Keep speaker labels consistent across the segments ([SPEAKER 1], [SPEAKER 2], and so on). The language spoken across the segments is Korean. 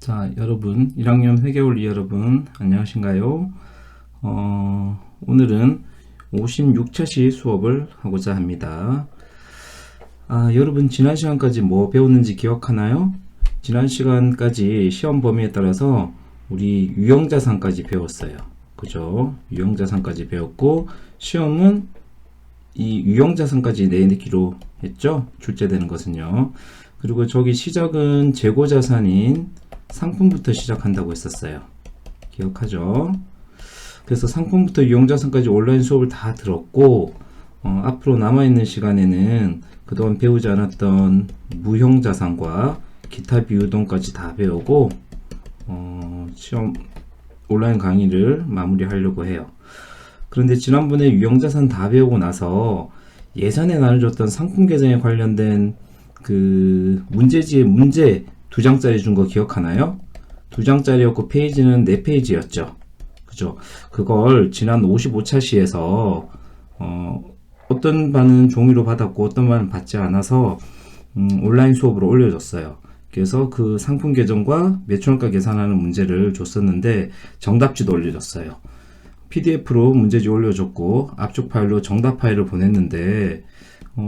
[SPEAKER 1] 자, 여러분, 1학년 회계원리 여러분, 안녕하신가요? 오늘은 56차시 수업을 하고자 합니다. 여러분, 지난 시간까지 뭐 배웠는지 기억하나요? 지난 시간까지 시험 범위에 따라서 우리 유형자산까지 배웠어요. 그죠? 유형자산까지 배웠고, 시험은 이 유형자산까지 내기로 했죠? 출제되는 것은요. 그리고 저기 시작은 재고자산인 상품부터 시작한다고 했었어요. 기억하죠? 그래서 상품부터 유형자산까지 온라인 수업을 다 들었고, 앞으로 남아있는 시간에는 그동안 배우지 않았던 무형자산과 기타 비유동까지 다 배우고, 시험 온라인 강의를 마무리하려고 해요. 그런데 지난번에 유형자산 다 배우고 나서 예전에 나눠줬던 상품 계정에 관련된 그 문제지의 문제 2장짜리 준 거 기억하나요? 2장짜리였고 페이지는 4페이지였죠. 그죠? 그걸 지난 55차 시에서 어떤 반은 종이로 받았고 어떤 반은 받지 않아서 온라인 수업으로 올려줬어요. 그래서 그 상품 계정과 매출원가 계산하는 문제를 줬었는데 정답지도 올려줬어요. PDF로 문제지 올려줬고 압축 파일로 정답 파일을 보냈는데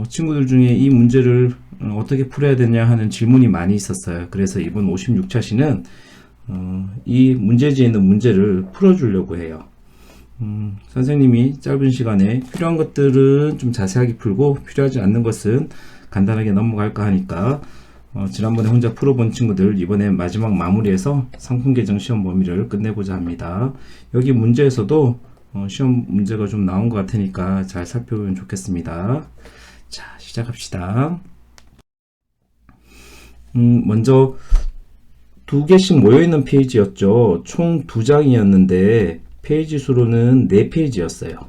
[SPEAKER 1] 친구들 중에 이 문제를 어떻게 풀어야 되냐 하는 질문이 많이 있었어요. 그래서 이번 56차 시는 이 문제지에 있는 문제를 풀어주려고 해요. 선생님이 짧은 시간에 필요한 것들은 좀 자세하게 풀고 필요하지 않는 것은 간단하게 넘어갈까 하니까 지난번에 혼자 풀어본 친구들 이번에 마지막 마무리해서 상품 계정 시험 범위를 끝내고자 합니다. 여기 문제에서도 시험 문제가 좀 나온 것 같으니까 잘 살펴보면 좋겠습니다. 자, 시작합시다. 먼저 2개씩 모여있는 페이지였죠. 총 2장이었는데 페이지 수로는 4페이지였어요.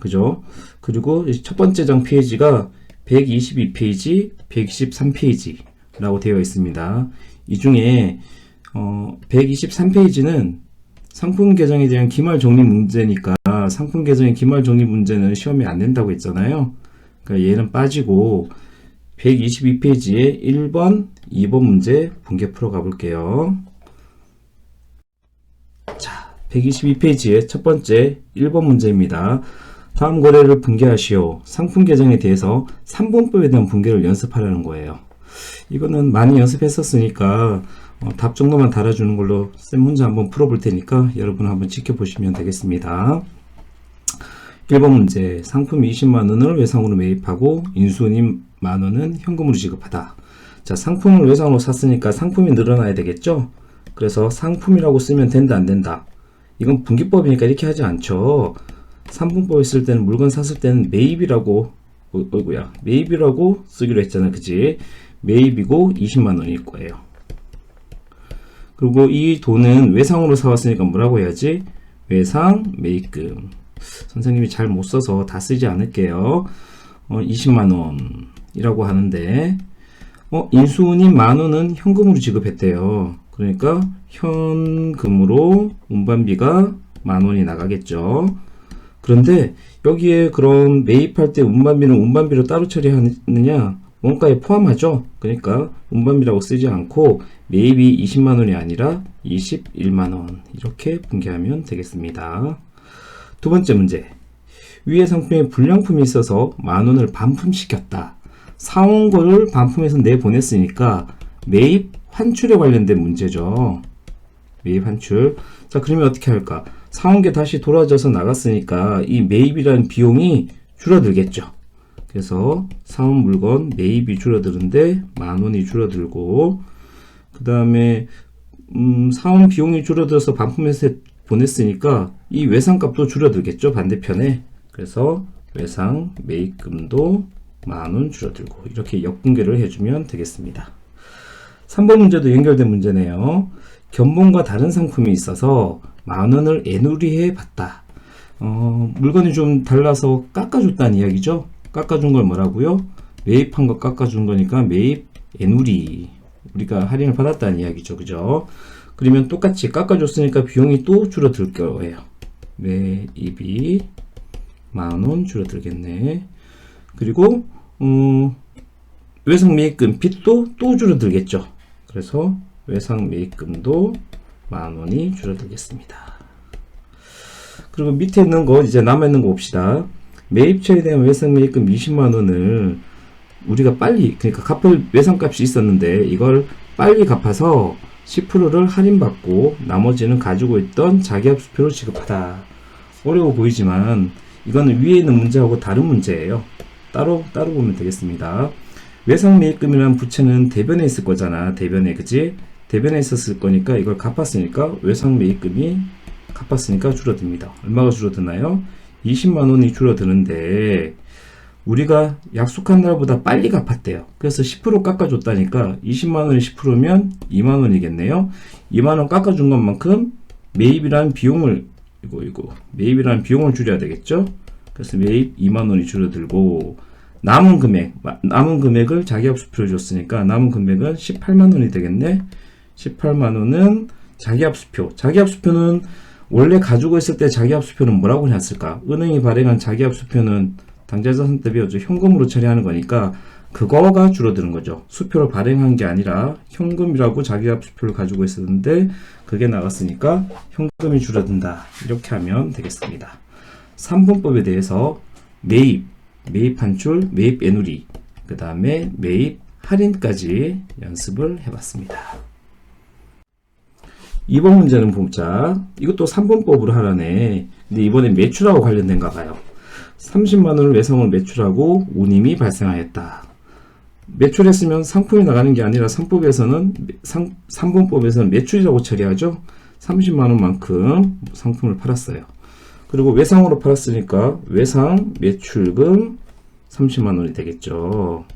[SPEAKER 1] 그죠? 그리고 첫 번째 장 페이지가 122페이지, 123페이지 라고 되어 있습니다. 이 중에 123페이지는 상품 계정에 대한 기말 정리 문제니까 상품 계정의 기말 정리 문제는 시험에 안 된다고 했잖아요. 그러니까 얘는 빠지고 122페이지에 1번, 2번 문제 분개 풀어 가볼게요. 자, 122페이지의 첫 번째 1번 문제입니다. 다음 거래를 분개하시오. 상품 계정에 대해서 3분법에 대한 분개를 연습하라는 거예요. 이거는 많이 연습했었으니까 답 정도만 달아주는 걸로 쌤 혼자 한번 풀어볼 테니까 여러분 한번 지켜보시면 되겠습니다. 1번 문제, 상품 20만원을 외상으로 매입하고 인수인이 만원은 현금으로 지급하다. 자, 상품을 외상으로 샀으니까 상품이 늘어나야 되겠죠? 그래서 상품이라고 쓰면 된다 안 된다? 이건 분기법이니까 이렇게 하지 않죠. 3분법에 쓸 때는 물건 샀을 때는 매입이라고 매입이라고 쓰기로 했잖아, 그치? 매입이고 20만원일 거예요. 그리고 이 돈은 외상으로 사왔으니까 뭐라고 해야지? 외상 매입금. 선생님이 잘 못 써서 다 쓰지 않을게요. 20만원이라고 하는데 인수인이 만원은 현금으로 지급했대요. 그러니까 현금으로 운반비가 만원이 나가겠죠. 그런데 여기에 그럼 매입할 때 운반비는 운반비로 따로 처리하느냐? 원가에 포함하죠. 그러니까 운반비라고 쓰지 않고 매입이 20만원이 아니라 21만원 이렇게 분개하면 되겠습니다. 두 번째 문제, 위의 상품에 불량품이 있어서 만원을 반품시켰다. 사온 거를 반품해서 내보냈으니까 매입 환출에 관련된 문제죠. 매입 환출. 자, 그러면 어떻게 할까? 사온 게 다시 돌아져서 나갔으니까 이 매입이라는 비용이 줄어들겠죠. 그래서 사온 물건 매입이 줄어드는데 만원이 줄어들고, 그 다음에 사온 비용이 줄어들어서 반품해서 보냈으니까 이 외상값도 줄어들겠죠, 반대편에. 그래서 외상 매입금도 만원 줄어들고 이렇게 역분개를 해주면 되겠습니다. 3번 문제도 연결된 문제네요. 견본과 다른 상품이 있어서 만원을 애누리해 봤다. 물건이 좀 달라서 깎아줬다는 이야기죠. 깎아준 걸 뭐라고요? 매입한 거 깎아준 거니까 매입 애누리, 우리가 할인을 받았다는 이야기죠. 그죠? 그러면 똑같이 깎아줬으니까 비용이 또 줄어들 거예요. 매입이 만원 줄어들겠네. 그리고 외상 매입금 빚도 또 줄어들겠죠. 그래서 외상 매입금도 10,000원이 줄어들겠습니다. 그리고 밑에 있는 거 이제 남아있는 거 봅시다. 매입처에 대한 외상 매입금 200,000원을 우리가 빨리, 그러니까 갚을 외상값이 있었는데 이걸 빨리 갚아서 10%를 할인받고 나머지는 가지고 있던 자기합수표로 지급하다. 어려워 보이지만 이거는 위에 있는 문제하고 다른 문제예요. 따로 보면 되겠습니다. 외상 매입금이라는 부채는 대변에 있을 거잖아. 대변에, 그지? 대변에 있었을 거니까 이걸 갚았으니까 외상 매입금이 갚았으니까 줄어듭니다. 얼마가 줄어드나요? 200,000원이 줄어드는데 우리가 약속한 날보다 빨리 갚았대요. 그래서 10% 깎아줬다니까 200,000원이 10%면 20,000원이겠네요. 20,000원 깎아준 것만큼 매입이라는 비용을 매입이라는 비용을 줄여야 되겠죠. 그래서 매입 20,000원이 줄어들고 남은 금액을 자기합수표를 줬으니까 남은 금액은 180,000원이 되겠네. 180,000원은 자기합수표는 원래 가지고 있을 때 자기합수표는 뭐라고 했을까? 은행이 발행한 자기합수표는 당좌자산 대비 현금으로 처리하는 거니까 그거가 줄어드는 거죠. 수표를 발행한 게 아니라 현금이라고 자기합수표를 가지고 있었는데 그게 나갔으니까 현금이 줄어든다. 이렇게 하면 되겠습니다. 3분법에 대해서 매입 환출, 매입 애누리, 그 다음에 매입 할인까지 연습을 해봤습니다. 이번 문제는 보자. 이것도 3분법으로 하라네. 근데 이번에 매출하고 관련된가 봐요. 300,000원을 외상으로 매출하고 운임이 발생하였다. 매출했으면 상품이 나가는 게 아니라 3분법에서는 매출이라고 처리하죠. 300,000원만큼 상품을 팔았어요. 그리고 외상으로 팔았으니까 외상 매출금 300,000원이 되겠죠.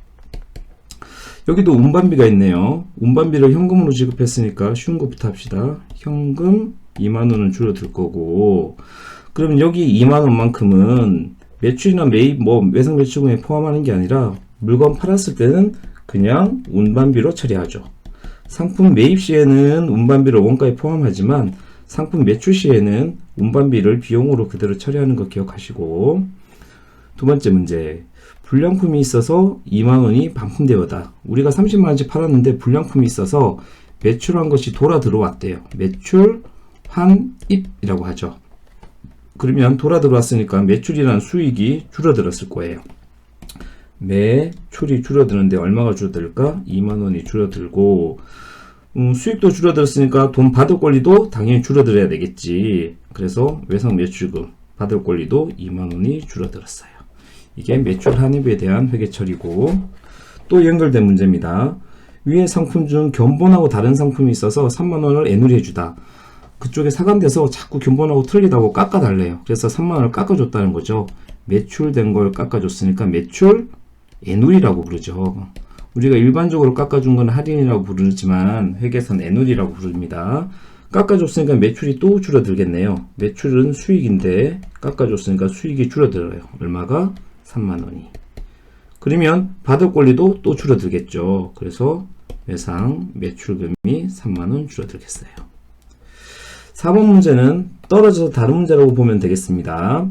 [SPEAKER 1] 여기도 운반비가 있네요. 운반비를 현금으로 지급했으니까 쉬운 것부터 합시다. 현금 20,000원은 줄어들 거고, 그럼 여기 20,000원만큼은 매출이나 매입, 외상 매출금에 포함하는 게 아니라 물건 팔았을 때는 그냥 운반비로 처리하죠. 상품 매입 시에는 운반비를 원가에 포함하지만 상품 매출 시에는 운반비를 비용으로 그대로 처리하는 거 기억하시고, 두 번째 문제. 불량품이 있어서 20,000원이 반품되었다. 우리가 300,000원치 팔았는데 불량품이 있어서 매출한 것이 돌아 들어왔대요. 매출 환입이라고 하죠. 그러면 돌아 들어왔으니까 매출이라는 수익이 줄어들었을 거예요. 매출이 줄어드는데 얼마가 줄어들까? 20,000원이 줄어들고, 수익도 줄어들었으니까 돈 받을 권리도 당연히 줄어들어야 되겠지. 그래서 외상 매출금 받을 권리도 20,000원이 줄어들었어요. 이게 매출 환입에 대한 회계 처리고, 또 연결된 문제입니다. 위의 상품 중 견본하고 다른 상품이 있어서 30,000원을 애누리 해주다. 그쪽에 사감돼서 자꾸 견본하고 틀리다고 깎아달래요. 그래서 30,000원을 깎아줬다는 거죠. 매출된 걸 깎아줬으니까 매출 애누리라고 부르죠. 우리가 일반적으로 깎아준 건 할인이라고 부르지만 회계에서는 애누리라고 부릅니다. 깎아줬으니까 매출이 또 줄어들겠네요. 매출은 수익인데 깎아줬으니까 수익이 줄어들어요. 얼마가? 30,000원이. 그러면 받을 권리도 또 줄어들겠죠. 그래서 외상 매출금이 30,000원 줄어들겠어요. 4번 문제는 떨어져서 다른 문제라고 보면 되겠습니다.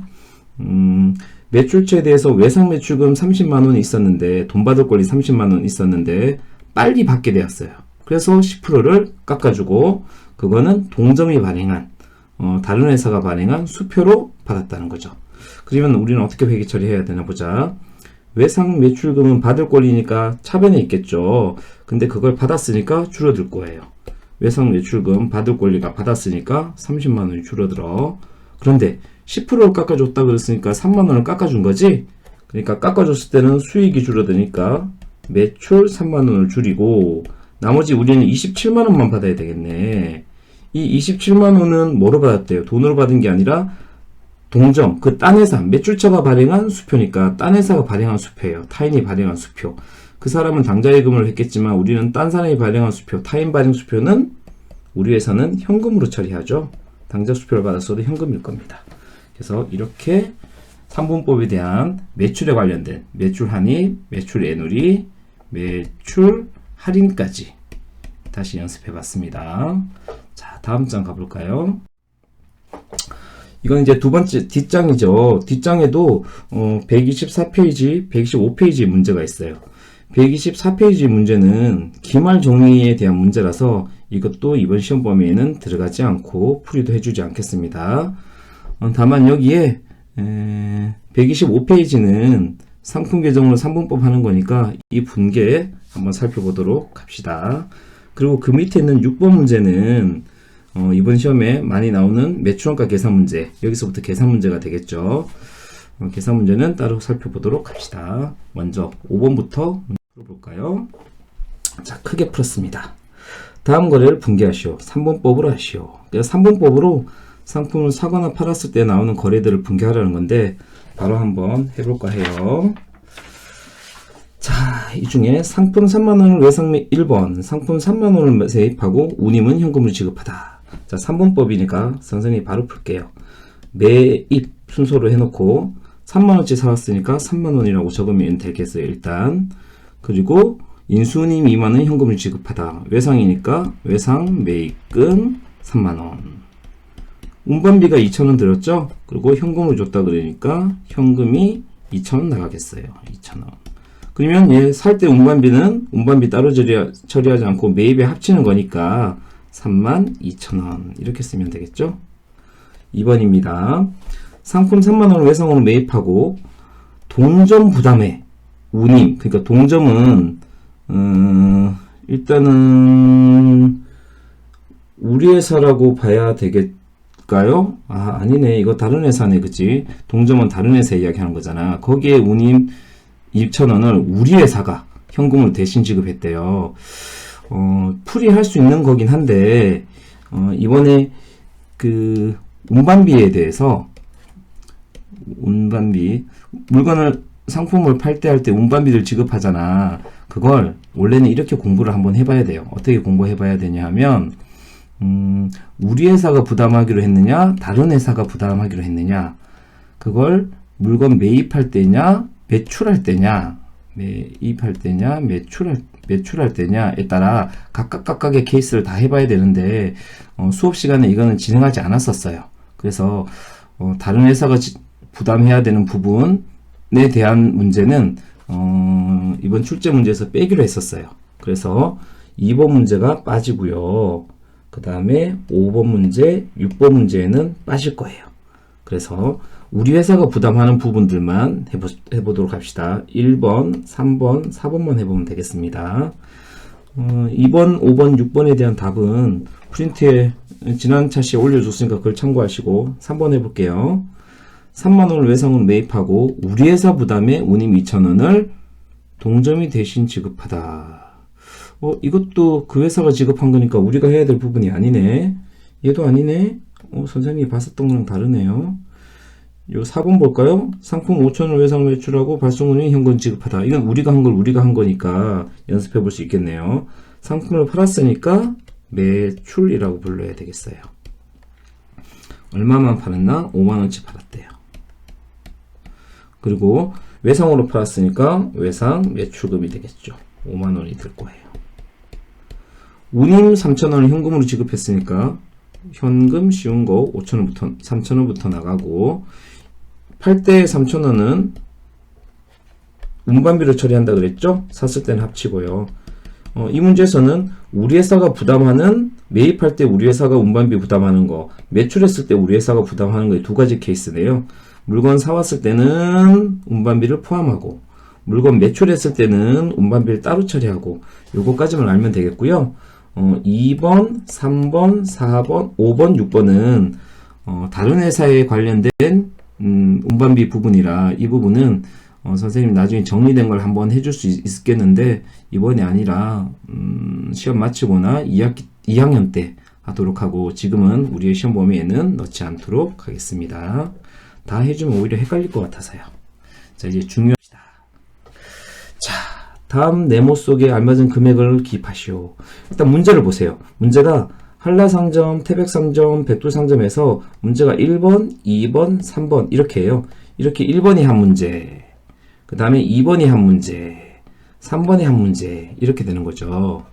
[SPEAKER 1] 매출처에 대해서 외상 매출금 300,000원이 있었는데 돈 받을 권리 300,000원 있었는데 빨리 받게 되었어요. 그래서 10%를 깎아주고 그거는 동점이 발행한 다른 회사가 발행한 수표로 받았다는 거죠. 그러면 우리는 어떻게 회계 처리해야 되나 보자. 외상 매출금은 받을 권리니까 차변에 있겠죠. 근데 그걸 받았으니까 줄어들 거예요. 외상 매출금 받을 권리가 받았으니까 300,000원이 줄어들어. 그런데 10%를 깎아줬다 그랬으니까 30,000원을 깎아준 거지. 그러니까 깎아줬을 때는 수익이 줄어드니까 매출 30,000원을 줄이고 나머지 우리는 270,000원만 받아야 되겠네. 이 270,000원은 뭐로 받았대요? 돈으로 받은 게 아니라 동점, 그 딴 회사, 매출처가 발행한 수표니까 딴 회사가 발행한 수표예요. 타인이 발행한 수표. 그 사람은 당좌예금을 했겠지만 우리는 딴 사람이 발행한 수표, 타인 발행 수표는 우리 회사는 현금으로 처리하죠. 당좌 수표를 받았어도 현금일 겁니다. 그래서 이렇게 3분법에 대한 매출에 관련된 매출 환입, 매출 애누리, 매출 할인까지 다시 연습해 봤습니다. 자, 다음 장 가볼까요? 이건 이제 두 번째 뒷장이죠. 뒷장에도 124페이지, 125페이지 문제가 있어요. 124페이지 문제는 기말 정리에 대한 문제라서 이것도 이번 시험 범위에는 들어가지 않고 풀이도 해주지 않겠습니다. 다만 여기에 125페이지는 상품 계정으로 3분법 하는 거니까 이 분계 한번 살펴보도록 합시다. 그리고 그 밑에 있는 6번 문제는 이번 시험에 많이 나오는 매출원가 계산 문제, 여기서부터 계산 문제가 되겠죠. 계산 문제는 따로 살펴보도록 합시다. 먼저 5번부터 풀어볼까요? 자, 크게 풀었습니다. 다음 거래를 분개하시오. 3분법으로 하시오. 3분법으로 상품을 사거나 팔았을 때 나오는 거래들을 분개하라는 건데 바로 한번 해볼까 해요. 자, 이 중에 상품 3만원을 외상 1번 상품 3만원을 세입하고 운임은 현금으로 지급하다. 자, 3분법이니까 선생님이 바로 풀게요. 매입 순서로 해놓고 3만원치 사왔으니까 3만원이라고 적으면 되겠어요. 일단 그리고 인수운임 2만원 현금을 지급하다. 외상이니까 외상 매입금 3만원, 운반비가 2,000원 들었죠. 그리고 현금을 줬다 그러니까 현금이 2,000원 나가겠어요. 2,000원. 그러면 얘 살 때 운반비는 운반비 따로 처리하지 않고 매입에 합치는 거니까 32,000원 이렇게 쓰면 되겠죠. 2번입니다. 상품 3만원을 외상으로 매입하고 동점 부담에 운임, 그러니까 동점은 일단은 우리 회사라고 봐야 되겠까요? 아, 아니네. 이거 다른 회사네. 그치? 동점은 다른 회사 이야기하는 거잖아. 거기에 운임 2,000원을 우리 회사가 현금으로 대신 지급했대요. 풀이할 수 있는 거긴 한데 이번에 그 운반비에 대해서 운반비, 물건을 상품을 팔 때 할 때 운반비를 지급하잖아. 그걸 원래는 이렇게 공부를 한번 해봐야 돼요. 어떻게 공부해봐야 되냐 하면 우리 회사가 부담하기로 했느냐 다른 회사가 부담하기로 했느냐, 그걸 물건 매입할 때냐 매출할 때냐, 매입할 때냐 매출할 때냐에 따라 각각의 케이스를 다 해봐야 되는데 수업 시간에 이거는 진행하지 않았었어요. 그래서 다른 회사가 부담해야 되는 부분에 대한 문제는 이번 출제 문제에서 빼기로 했었어요. 그래서 2번 문제가 빠지고요. 그 다음에 5번 문제, 6번 문제에는 빠질 거예요. 그래서 우리 회사가 부담하는 부분들만 해보도록 합시다. 1번, 3번, 4번만 해보면 되겠습니다. 2번, 5번, 6번에 대한 답은 프린트에 지난 차시에 올려줬으니까 그걸 참고하시고 3번 해볼게요. 3만원을 외상으로 매입하고 우리 회사 부담에 운임 2,000원을 동점이 대신 지급하다. 이것도 그 회사가 지급한 거니까 우리가 해야 될 부분이 아니네. 얘도 아니네. 선생님이 봤었던 거랑 다르네요. 요 4번 볼까요? 상품 5,000원을 외상 매출하고 발송운임 현금 지급하다. 이건 우리가 한 걸 우리가 한 거니까 연습해 볼 수 있겠네요. 상품을 팔았으니까 매출이라고 불러야 되겠어요. 얼마만 팔았나? 5만원치 팔았대요. 그리고 외상으로 팔았으니까 외상 매출금이 되겠죠. 5만원이 들 거예요. 운임 3,000원을 현금으로 지급했으니까 현금 쉬운 거 5,000원부터 3,000원부터 나가고, 팔 때 3,000원은 운반비로 처리한다 그랬죠? 샀을 때는 합치고요. 이 문제에서는 우리 회사가 부담하는, 매입할 때 우리 회사가 운반비 부담하는 거, 매출했을 때 우리 회사가 부담하는 거의 두 가지 케이스네요. 물건 사왔을 때는 운반비를 포함하고, 물건 매출했을 때는 운반비를 따로 처리하고, 요거까지만 알면 되겠고요. 2번, 3번, 4번, 5번, 6번은 다른 회사에 관련된 운반비 부분이라 이 부분은 선생님이 나중에 정리된 걸 한번 해줄 수 있겠는데 이번이 아니라 시험 마치거나 2학년 때 하도록 하고, 지금은 우리의 시험 범위에는 넣지 않도록 하겠습니다. 다 해주면 오히려 헷갈릴 것 같아서요. 자, 이제 중요합니다. 자, 다음 네모 속에 알맞은 금액을 기입하시오. 일단 문제를 보세요. 문제가 한라상점, 태백상점, 백두상점에서 문제가 1번, 2번, 3번 이렇게 해요. 이렇게 1번이 한 문제, 그 다음에 2번이 한 문제, 3번이 한 문제 이렇게 되는 거죠.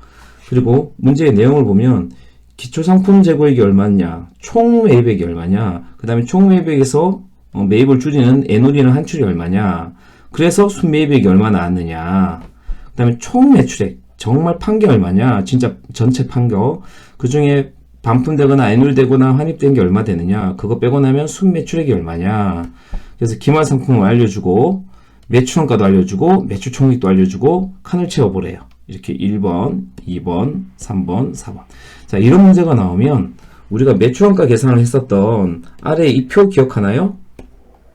[SPEAKER 1] 그리고 문제의 내용을 보면 기초상품 재고액이 얼마냐, 총 매입액이 얼마냐, 그 다음에 총 매입액에서 매입을 줄이는 애놀이는 한출이 얼마냐, 그래서 순매입액이 얼마 나왔느냐, 그 다음에 총 매출액, 정말 판 게 얼마냐, 진짜 전체 판 거, 그 중에 반품되거나 애눌되거나 환입된 게 얼마 되느냐, 그거 빼고 나면 순매출액이 얼마냐. 그래서 기말상품을 알려주고 매출원가도 알려주고 매출총액도 알려주고 칸을 채워보래요. 이렇게 1번, 2번, 3번, 4번. 자, 이런 문제가 나오면 우리가 매출원가 계산을 했었던 아래 이 표 기억하나요?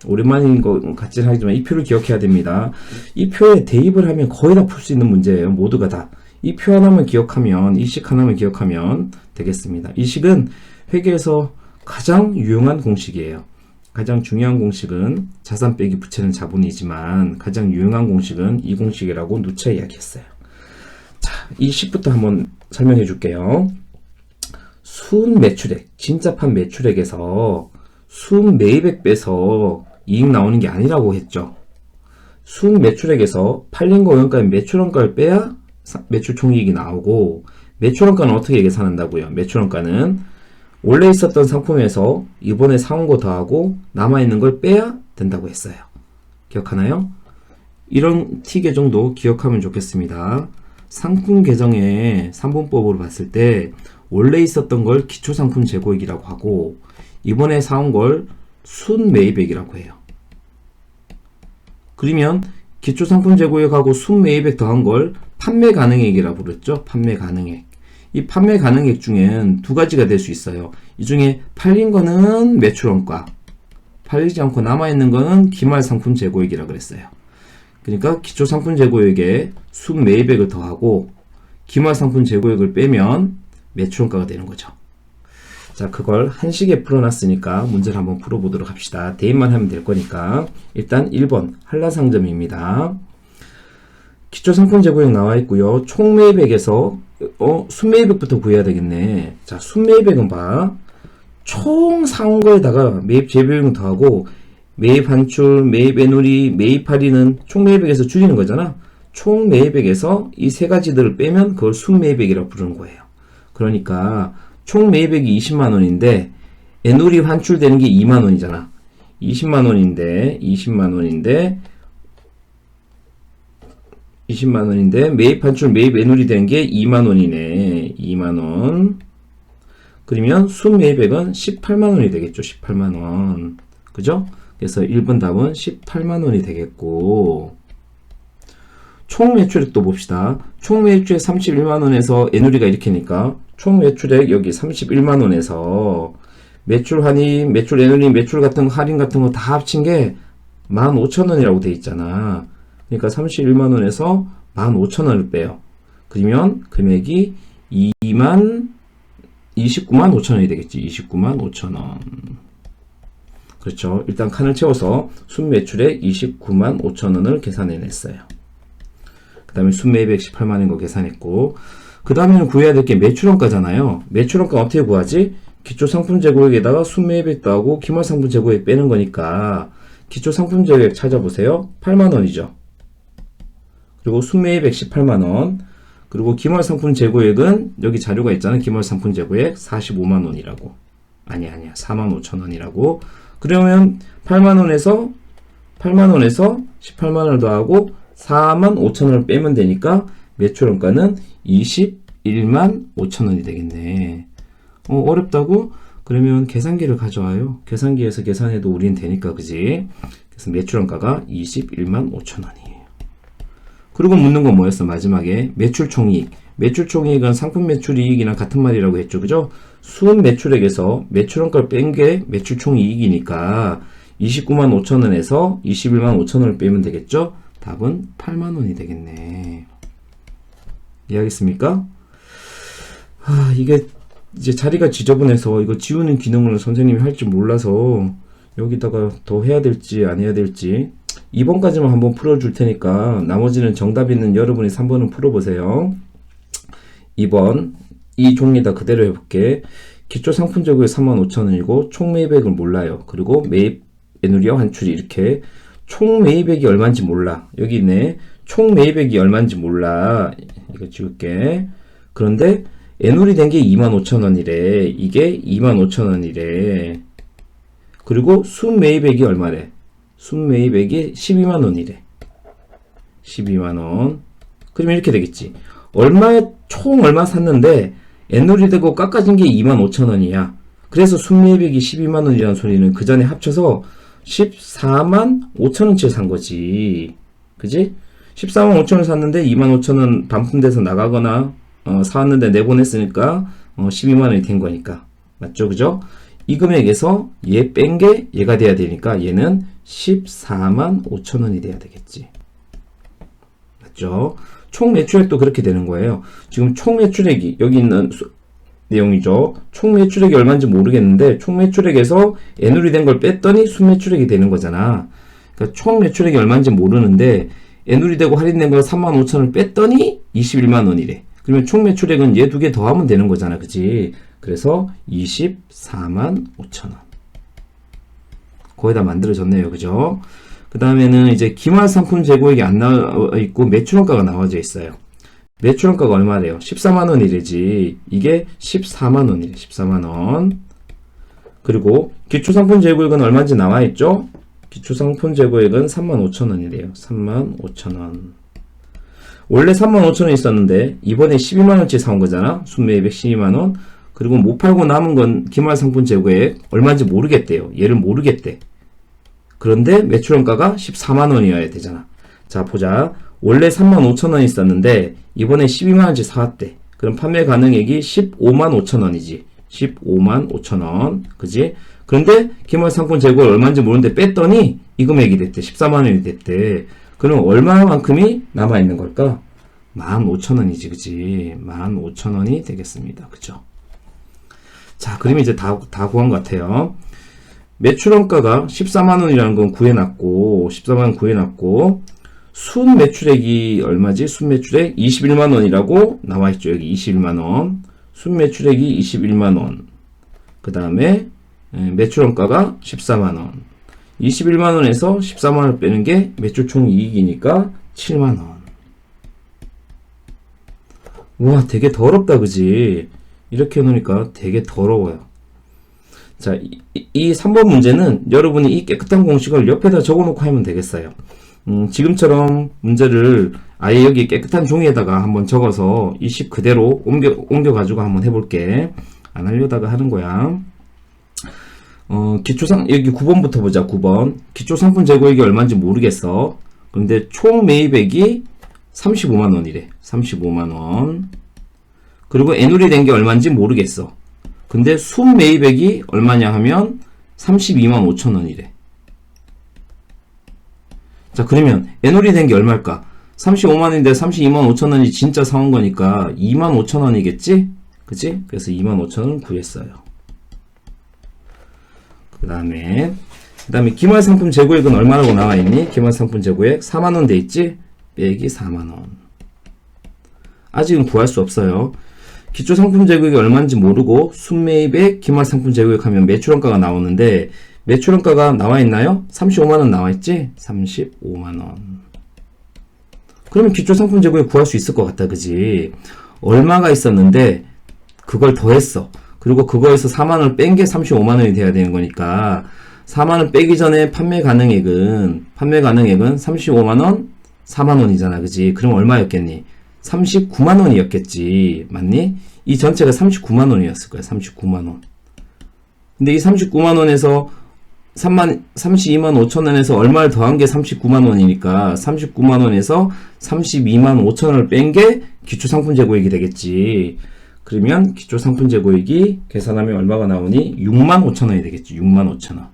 [SPEAKER 1] 오랜만인 것 같진 하지만 이 표를 기억해야 됩니다. 이 표에 대입을 하면 거의 다 풀 수 있는 문제예요. 모두가 다. 이 표 하나만 기억하면, 이 식 하나만 기억하면 되겠습니다. 이 식은 회계에서 가장 유용한 공식이에요. 가장 중요한 공식은 자산 빼기 부채는 자본이지만 가장 유용한 공식은 이 공식이라고 누차 이야기했어요. 자, 이 식부터 한번 설명해 줄게요. 순매출액, 진짜 판 매출액에서 순매입액 빼서 이익 나오는 게 아니라고 했죠. 순매출액에서 팔린 거 원가인 매출원가를 빼야 매출총이익이 나오고, 매출원가는 어떻게 계산한다고요? 매출원가는 원래 있었던 상품에서 이번에 사온 거 더하고 남아있는 걸 빼야 된다고 했어요. 기억하나요? 이런 T 계정도 기억하면 좋겠습니다. 상품 계정의 3분법으로 봤을 때 원래 있었던 걸 기초상품 재고액이라고 하고 이번에 사온 걸 순매입액이라고 해요. 그러면 기초상품 재고액하고 순매입액 더한 걸 판매가능액이라고 부르죠. 판매가능액. 이 판매가능액 중엔 두 가지가 될 수 있어요. 이 중에 팔린 거는 매출원가, 팔리지 않고 남아있는 거는 기말상품 재고액이라고 그랬어요. 그러니까 기초상품 재고액에 순매입액을 더하고 기말상품 재고액을 빼면 매출원가가 되는 거죠. 자, 그걸 한식에 풀어놨으니까 문제를 한번 풀어보도록 합시다. 대입만 하면 될 거니까. 일단 1번 한라상점입니다. 기초상품 재고액 나와 있고요. 총매입액에서 순매입액부터 구해야 되겠네. 자, 순매입액은 봐. 총 사온 거에다가 매입 재비용을 더하고 매입 환출, 매입 애누리, 매입 할인은 총매입액에서 줄이는 거잖아. 총매입액에서 이 세 가지들을 빼면 그걸 순매입액이라고 부르는 거예요. 그러니까 총 매입액이 20만원인데 애누리 환출되는 게 2만원이잖아. 20만원인데 매입 환출 매입 애누리 되는 게 2만원이네. 2만원. 그러면 순매입액은 18만원이 되겠죠. 18만원. 그죠? 그래서 1번 답은 18만원이 되겠고, 총 매출액도 봅시다. 총 매출액 31만원에서 애누리가 이렇게니까 총 매출액 여기 31만원에서 매출 환입, 매출 애누리, 매출 같은 거, 할인 같은 거 다 합친 게 15,000원이라고 돼 있잖아. 그러니까 31만원에서 15,000원을 빼요. 그러면 금액이 29만 5천원이 되겠지. 29만 5천원. 그렇죠. 일단 칸을 채워서 순매출액 29만 5천원을 계산해냈어요. 그 다음에 순매입액 18만원인 거 계산했고, 그 다음에는 구해야 될 게 매출원가잖아요. 매출원가 어떻게 구하지? 기초상품재고액에다가 순매입액 더하고 기말상품재고액 빼는 거니까 기초상품재고액 찾아보세요. 8만원이죠. 그리고 순매입액 18만원. 그리고 기말상품재고액은 여기 자료가 있잖아요. 기말상품재고액 45만원이라고. 아니야. 45,000원이라고. 그러면 8만원에서 18만원을 더하고 45,000원을 빼면 되니까 매출원가는 21만 5천원이 되겠네. 어렵다고? 그러면 계산기를 가져와요. 계산기에서 계산해도 우린 되니까, 그지? 그래서 매출원가가 21만 5천원이에요. 그리고 묻는 건 뭐였어? 마지막에 매출총이익. 매출총이익은 상품 매출이익이랑 같은 말이라고 했죠. 그죠? 순매출액에서 매출원가를 뺀 게 매출총이익이니까 29만 5천원에서 21만 5천원을 빼면 되겠죠? 답은 8만원이 되겠네. 이해하겠습니까? 이게 이제 자리가 지저분해서 이거 지우는 기능을 선생님이 할 줄 몰라서 여기다가 더 해야 될지 안 해야 될지 2번까지만 한번 풀어줄 테니까 나머지는 정답 있는 여러분이 3번은 풀어보세요. 2번 이 종이다 그대로 해볼게. 기초상품재고액 35,000원이고 총매입액을 몰라요. 그리고 매입 애누리와 환출이 이렇게 총매입액이 얼마인지 몰라. 여기 있네. 총매입액이 얼마인지 몰라. 이거 지울게. 그런데 애누리 된 게 25,000원이래. 이게 25,000원이래. 그리고 순매입액이 얼마래? 순매입액이 12만원이래. 12만원. 그러면 이렇게 되겠지. 총 얼마 샀는데 애누리 되고 깎아진 게 25,000원이야. 그래서 순매입액이 12만원이라는 소리는 그 전에 합쳐서 145,000원치를 산 거지. 그지? 145,000원 샀는데 25,000원 반품돼서 나가거나 사왔는데 내보냈으니까 12만원이 된 거니까. 맞죠? 그죠? 이 금액에서 얘 뺀 게 얘가 돼야 되니까 얘는 145,000원이 돼야 되겠지. 맞죠? 총 매출액도 그렇게 되는 거예요. 지금 총 매출액이 여기 있는 내용이죠. 총 매출액이 얼마인지 모르겠는데 총 매출액에서 애누리 된 걸 뺐더니 순매출액이 되는 거잖아. 그러니까 총 매출액이 얼마인지 모르는데 애누리 되고 할인된 걸 35,000원을 뺐더니 21만원이래. 그러면 총 매출액은 얘 두 개 더하면 되는 거잖아. 그치? 그래서 245,000원. 거의 다 만들어졌네요. 그죠? 그 다음에는 이제 기말 상품 재고액이 안 나와 있고 매출원가가 나와져 있어요. 매출원가가 얼마래요? 14만원이래지. 이게 14만원이래. 14만원. 그리고 기초상품 재고액은 얼마인지 나와 있죠? 기초상품 재고액은 35,000원이래요. 35,000원. 원래 35,000원 있었는데 이번에 12만원치 사온 거잖아. 순매입액 12만원. 그리고 못 팔고 남은 건 기말상품 재고액 얼마인지 모르겠대요. 얘를 모르겠대. 그런데 매출원가가 14만원이어야 되잖아. 자, 보자. 원래 35,000원 있었는데 이번에 12만원치 사왔대. 그럼 판매 가능액이 155,000원이지. 155,000원. 그지? 그런데 기말상품 재고액 얼마인지 모르는데 뺐더니 이 금액이 됐대. 14만원이 됐대. 그럼 얼마만큼이 남아있는 걸까? 15,000원이지. 그지? 15,000원이 되겠습니다. 그죠? 자, 그러면 이제 다 구한 것 같아요. 매출원가가 14만원이라는 건 구해놨고, 14만원 구해놨고, 순 매출액이 얼마지? 순 매출액 21만원이라고 나와있죠. 여기 21만원. 순 매출액이 21만원. 그 다음에 매출원가가 14만원. 21만원에서 14만원 빼는 게 매출 총 이익이니까 7만원. 우와, 되게 더럽다. 그지? 이렇게 해놓으니까 되게 더러워요. 자, 이 3번 문제는 여러분이 이 깨끗한 공식을 옆에다 적어놓고 하면 되겠어요. 지금처럼 문제를 아예 여기 깨끗한 종이에다가 한번 적어서 이 식 그대로 옮겨가지고 한번 해볼게. 안 하려다가 하는 거야. 여기 9번부터 보자. 9번. 기초상품 재고액이 얼마인지 모르겠어. 근데 총 매입액이 35만원이래. 35만원. 그리고 애누리 된 게 얼마인지 모르겠어. 근데 순 매입액이 얼마냐 하면 325,000원이래. 자, 그러면 애누리 된 게 얼마일까? 35만원인데 325,000원이 진짜 사온 거니까 25,000원이겠지? 그치? 그래서 25,000원 구했어요. 그 다음에 기말상품 재고액은 얼마라고 나와있니? 기말상품 재고액 4만원 돼 있지? 빼기 4만원. 아직은 구할 수 없어요. 기초상품 재고액이 얼마인지 모르고 순매입액 기말상품 재고액 하면 매출원가가 나오는데 매출원가가 나와있나요? 35만원 나와있지? 35만원. 그러면 기초상품 재고액 구할 수 있을 것 같다. 그지? 얼마가 있었는데 그걸 더했어. 그리고 그거에서 4만원을 뺀 게 35만원이 돼야 되는 거니까 4만원 빼기 전에 판매 가능액은 35만원 4만원이잖아. 그지? 그럼 얼마였겠니? 39만원이었겠지. 맞니? 이 전체가 39만원이었을 거야. 39만원. 근데 이 39만원에서 325,000원에서 얼마를 더한 게 39만원이니까 39만원에서 325,000원을 뺀 게 기초상품 재고액이 되겠지. 그러면 기초상품 재고액이 계산하면 얼마가 나오니? 65,000원이 되겠지. 65,000원.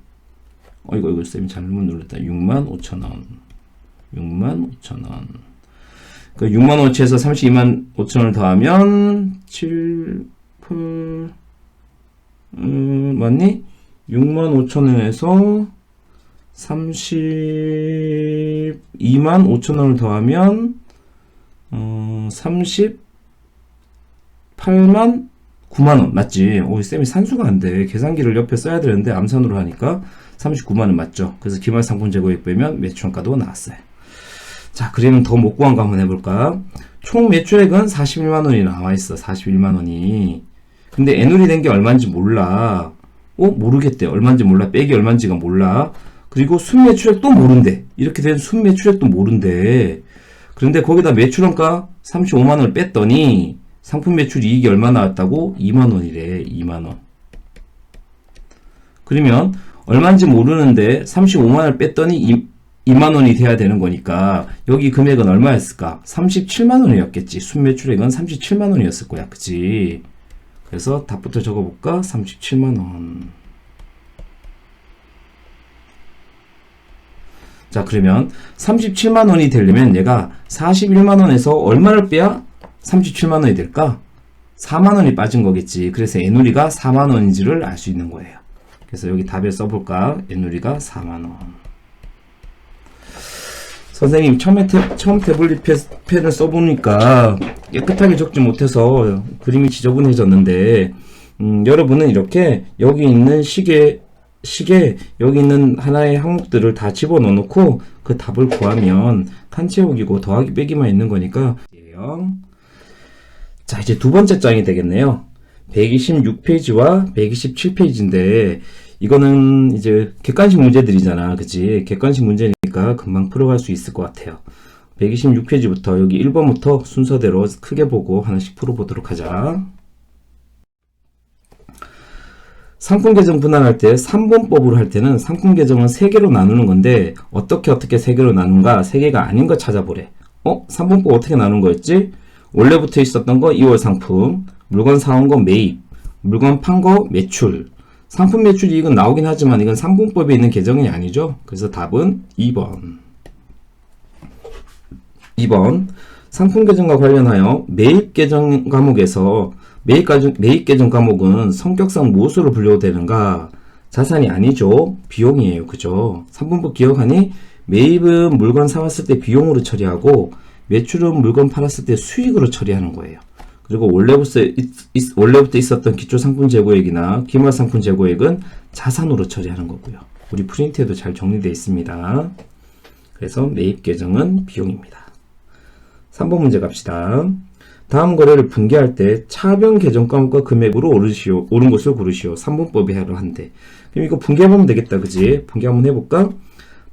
[SPEAKER 1] 이거 쌤이 잘못 눌렀다. 65,000원. 65,000원. 그 65,000원치에서 325,000원을 더하면 7, 8, 맞니? 65,000원에서 325,000원을 더하면 38,9만원 맞지? 쌤이 산수가 안 돼. 계산기를 옆에 써야 되는데 암산으로 하니까 39만원 맞죠? 그래서 기말상품 재고액 빼면 매출원가도 나왔어요. 자, 그러면 더 못 구한 거 한번 해볼까? 총 매출액은 41만원이 나와있어. 41만원이. 근데 애누리 된 게 얼마인지 몰라. 모르겠대. 얼마인지 몰라. 빼기 얼마인지가 몰라. 그리고 순매출액도 모른대. 이렇게 된 순매출액도 모른대. 그런데 거기다 매출원가 35만원을 뺐더니 상품 매출 이익이 얼마 나왔다고? 2만원이래. 2만원. 그러면 얼마인지 모르는데 35만원을 뺐더니 2만원이 돼야 되는 거니까 여기 금액은 얼마였을까? 37만원이었겠지. 순매출액은 37만원이었을 거야. 그치? 그래서 답부터 적어볼까? 37만원. 자, 그러면 37만원이 되려면 얘가 41만원에서 얼마를 빼야 37만원이 될까? 4만원이 빠진 거겠지. 그래서 애누리가 4만원인지를 알 수 있는 거예요. 그래서 여기 답에 써볼까? 애누리가 4만원. 선생님 처음 태블릿 펜을 써보니까 깨끗하게 적지 못해서 그림이 지저분해졌는데 여러분은 이렇게 여기 있는 시계 여기 있는 하나의 항목들을 다 집어넣어 놓고 그 답을 구하면 칸 채우기고 더하기 빼기만 있는 거니까. 자, 이제 두 번째 장이 되겠네요. 126페이지와 127페이지인데 이거는 이제 객관식 문제들이잖아. 그치? 객관식 문제니까 금방 풀어갈 수 있을 것 같아요. 126페이지부터 여기 1번부터 순서대로 크게 보고 하나씩 풀어보도록 하자. 상품 계정 분할할 때 3번법으로 할 때는 상품 계정은 3개로 나누는 건데 어떻게 3개로 나눈가? 3개가 아닌 거 찾아보래. 3번법 어떻게 나눈 거였지? 원래부터 있었던 거 2월 상품, 물건 사온 거 매입, 물건 판 거 매출. 상품 매출 이익은 나오긴 하지만 이건 3분법에 있는 계정이 아니죠. 그래서 답은 2번. 2번. 상품 계정과 관련하여 매입 계정 과목에서 매입 계정 과목은 성격상 무엇으로 분류되는가? 자산이 아니죠. 비용이에요. 그죠? 3분법 기억하니? 매입은 물건 사왔을 때 비용으로 처리하고 매출은 물건 팔았을 때 수익으로 처리하는 거예요. 그리고 원래부터 있었던 기초상품 재고액이나 기말상품 재고액은 자산으로 처리하는 거고요. 우리 프린트에도 잘 정리되어 있습니다. 그래서 매입 계정은 비용입니다. 3번 문제 갑시다. 다음 거래를 분기할 때 차변 계정 과목과 금액으로 옳은 것을 고르시오. 3분법이 하려 한대. 그럼 이거 분기해보면 되겠다. 그지? 분기 한번 해볼까?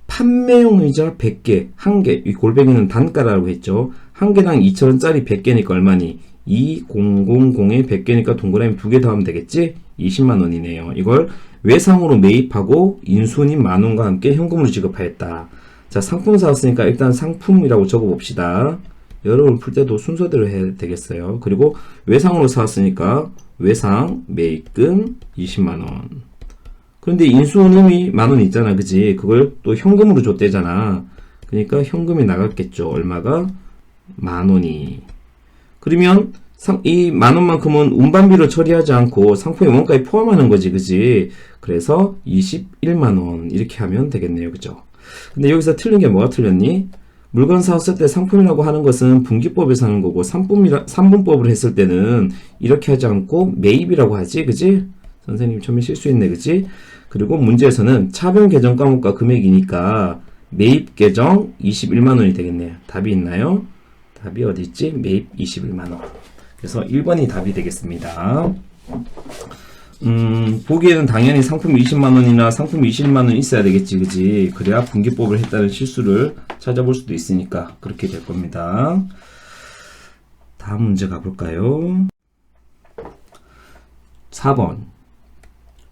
[SPEAKER 1] 판매용 의자 100개, 1개, 이 골뱅이는 단가라고 했죠. 1개당 2,000원짜리 100개니까 얼마니? 2000에 100개니까 동그라미 2개 더하면 되겠지? 20만원이네요. 이걸 외상으로 매입하고 인수인 만원과 함께 현금으로 지급하였다. 자, 상품 사왔으니까 일단 상품이라고 적어봅시다. 여러분 풀 때도 순서대로 해야 되겠어요. 그리고 외상으로 사왔으니까 외상 매입금 20만원. 그런데 인수인임이 만원 있잖아. 그지? 그걸 또 현금으로 줬대잖아. 그러니까 현금이 나갔겠죠. 얼마가? 만원이. 그러면 이 만원만큼은 운반비로 처리하지 않고 상품의 원가에 포함하는 거지. 그지? 그래서 21만원 이렇게 하면 되겠네요. 그죠? 근데 여기서 틀린 게 뭐가 틀렸니? 물건 사왔을 때 상품이라고 하는 것은 분기법에서 하는 거고 3분법을 했을 때는 이렇게 하지 않고 매입이라고 하지. 그지? 선생님 처음에 실수했네. 그지? 그리고 문제에서는 차변 계정 과목과 금액이니까 매입 계정 21만원이 되겠네요. 답이 있나요? 답이 어디 있지? 매입 21만원. 그래서 1번이 답이 되겠습니다. 보기에는 당연히 상품 20만원이나 상품 21만원 있어야 되겠지. 그지? 그래야 분기법을 했다는 실수를 찾아볼 수도 있으니까 그렇게 될 겁니다. 다음 문제 가볼까요? 4번.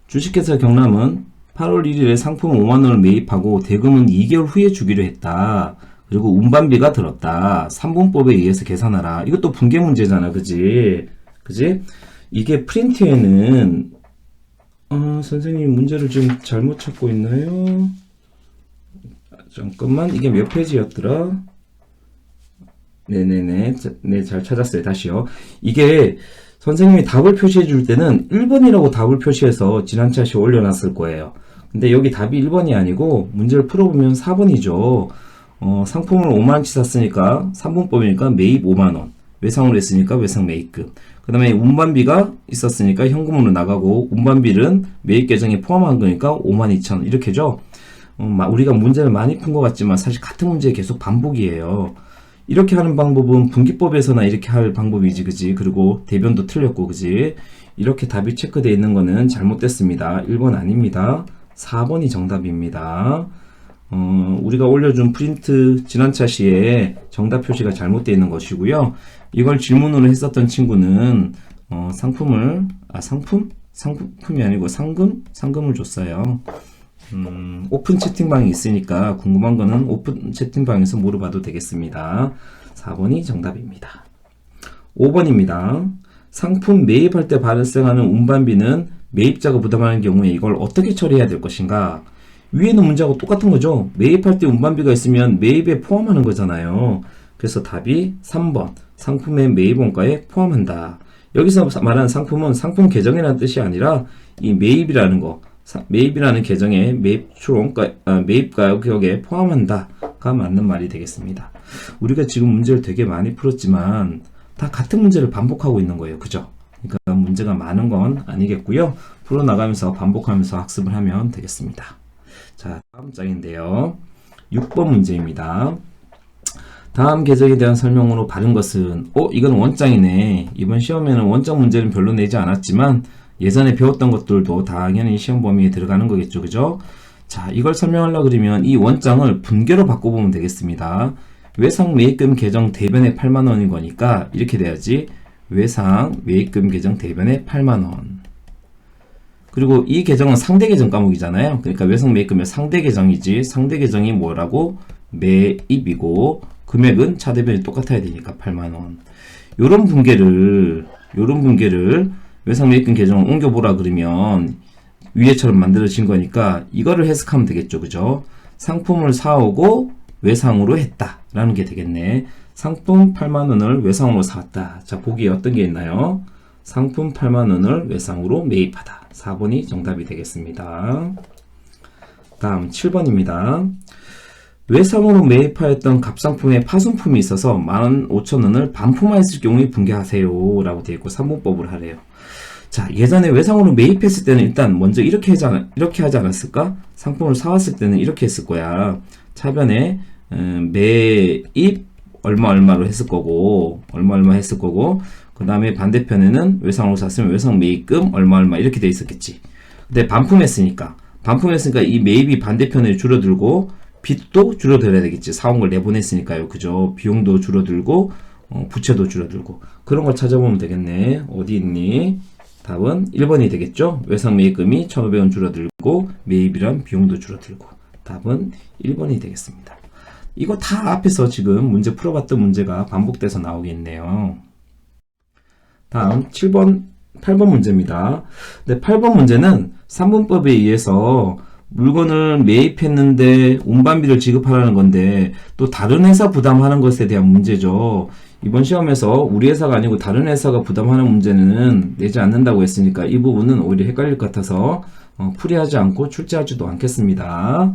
[SPEAKER 1] 주식회사 경남은 8월 1일에 상품 5만원을 매입하고 대금은 2개월 후에 주기로 했다. 그리고 운반비가 들었다. 3분법에 의해서 계산하라. 이것도 분계 문제잖아. 그지? 그지? 이게 프린트에는 선생님 문제를 좀 잘못 찾고 있나요? 잠깐만. 이게 몇 페이지였더라? 네네네. 네, 잘 찾았어요. 다시요. 이게 선생님이 답을 표시해 줄 때는 1번이라고 답을 표시해서 지난 차시에 올려놨을 거예요. 근데 여기 답이 1번이 아니고 문제를 풀어보면 4번이죠. 상품을 5만원치 샀으니까 3분법이니까 매입 5만원, 외상으로 했으니까 외상 매입금, 그 다음에 운반비가 있었으니까 현금으로 나가고 운반비는 매입 계정에 포함한 거니까 52,000원 이렇게죠. 우리가 문제를 많이 푼 것 같지만 사실 같은 문제 계속 반복이에요. 이렇게 하는 방법은 분기법에서나 이렇게 할 방법이지. 그지? 그리고 대변도 틀렸고. 그지? 이렇게 답이 체크되어 있는 거는 잘못됐습니다. 1번 아닙니다. 4번이 정답입니다. 우리가 올려준 프린트 지난차 시에 정답 표시가 잘못되어 있는 것이고요. 이걸 질문으로 했었던 친구는 상품이 아니고 상금을 줬어요. 오픈 채팅방이 있으니까 궁금한 거는 오픈 채팅방에서 물어봐도 되겠습니다. 4번이 정답입니다. 5번입니다. 상품 매입할 때 발생하는 운반비는 매입자가 부담하는 경우에 이걸 어떻게 처리해야 될 것인가? 위에는 문제하고 똑같은 거죠. 매입할 때 운반비가 있으면 매입에 포함하는 거잖아요. 그래서 답이 3번 상품의 매입 원가에 포함한다. 여기서 말하는 상품은 상품 계정이라는 뜻이 아니라 이 매입이라는 거, 매입이라는 계정에 매입 가격에 포함한다가 맞는 말이 되겠습니다. 우리가 지금 문제를 되게 많이 풀었지만 다 같은 문제를 반복하고 있는 거예요. 그죠? 그러니까 문제가 많은 건 아니겠고요. 풀어나가면서 반복하면서 학습을 하면 되겠습니다. 자, 다음 장인데요. 6번 문제입니다. 다음 계정에 대한 설명으로 바른 것은 이건 원장이네. 이번 시험에는 원장 문제는 별로 내지 않았지만 예전에 배웠던 것들도 당연히 시험 범위에 들어가는 거겠죠. 그죠? 자, 이걸 설명하려고 그러면 이 원장을 분계로 바꿔보면 되겠습니다. 외상 매입금 계정 대변에 8만원인 거니까 이렇게 돼야지. 외상 매입금 계정 대변에 8만원. 그리고 이 계정은 상대 계정 과목이잖아요. 그러니까 외상 매입금의 상대 계정이지. 상대 계정이 뭐라고? 매입이고 금액은 차대변이 똑같아야 되니까 8만원. 요런 분계를 외상 매입금 계정을 옮겨보라 그러면 위에처럼 만들어진 거니까 이거를 해석하면 되겠죠. 그죠? 상품을 사오고 외상으로 했다 라는 게 되겠네. 상품 8만원을 외상으로 사왔다. 자, 보기에 어떤 게 있나요? 상품 8만원을 외상으로 매입하다. 4번이 정답이 되겠습니다. 다음 7번입니다. 외상으로 매입하였던 갑상품에 파손품이 있어서 15,000원을 반품하였을 경우에 분계하세요 라고 되어 있고 3분법을 하래요. 자, 예전에 외상으로 매입했을 때는 일단 먼저 이렇게 하지 않았을까? 상품을 사왔을 때는 이렇게 했을 거야. 차변에 매입 얼마로 했을 거고 그 다음에 반대편에는 외상으로 샀으면 외상 매입금 얼마 이렇게 돼 있었겠지. 근데 반품했으니까 이 매입이 반대편에 줄어들고 빚도 줄어들어야 되겠지. 사온 걸 내보냈으니까요. 그죠? 비용도 줄어들고 부채도 줄어들고 그런 걸 찾아보면 되겠네. 어디 있니? 답은 1번이 되겠죠? 외상 매입금이 1,500원 줄어들고 매입이란 비용도 줄어들고 답은 1번이 되겠습니다. 이거 다 앞에서 지금 문제 풀어봤던 문제가 반복돼서 나오겠네요. 다음 8번 문제입니다. 네, 8번 문제는 3분법에 의해서 물건을 매입했는데 운반비를 지급하라는 건데 또 다른 회사 부담하는 것에 대한 문제죠. 이번 시험에서 우리 회사가 아니고 다른 회사가 부담하는 문제는 내지 않는다고 했으니까 이 부분은 오히려 헷갈릴 것 같아서 풀이하지 않고 출제하지도 않겠습니다.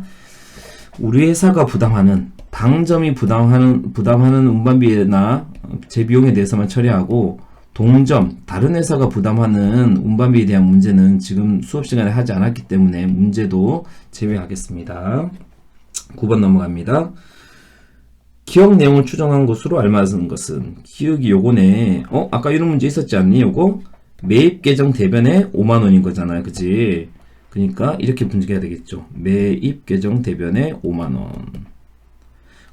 [SPEAKER 1] 우리 회사가 부담하는 당점이 부담하는 운반비나 재비용에 대해서만 처리하고 동점, 다른 회사가 부담하는 운반비에 대한 문제는 지금 수업 시간에 하지 않았기 때문에 문제도 제외하겠습니다. 9번 넘어갑니다. 기억 내용을 추정한 것으로 알맞은 것은 기억이 요거네. 아까 이런 문제 있었지 않니? 요거 매입 계정 대변에 5만원인 거잖아요. 그치? 그러니까 이렇게 분석해야 되겠죠. 매입 계정 대변에 5만원.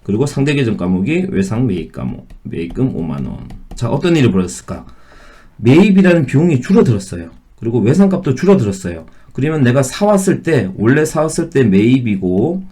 [SPEAKER 1] 그리고 상대 계정 과목이 외상 매입 과목. 매입금 5만원. 자, 어떤 일이 벌어졌을까? 매입이라는 비용이 줄어들었어요. 그리고 외상값도 줄어들었어요. 그러면 내가 원래 사왔을 때 매입이고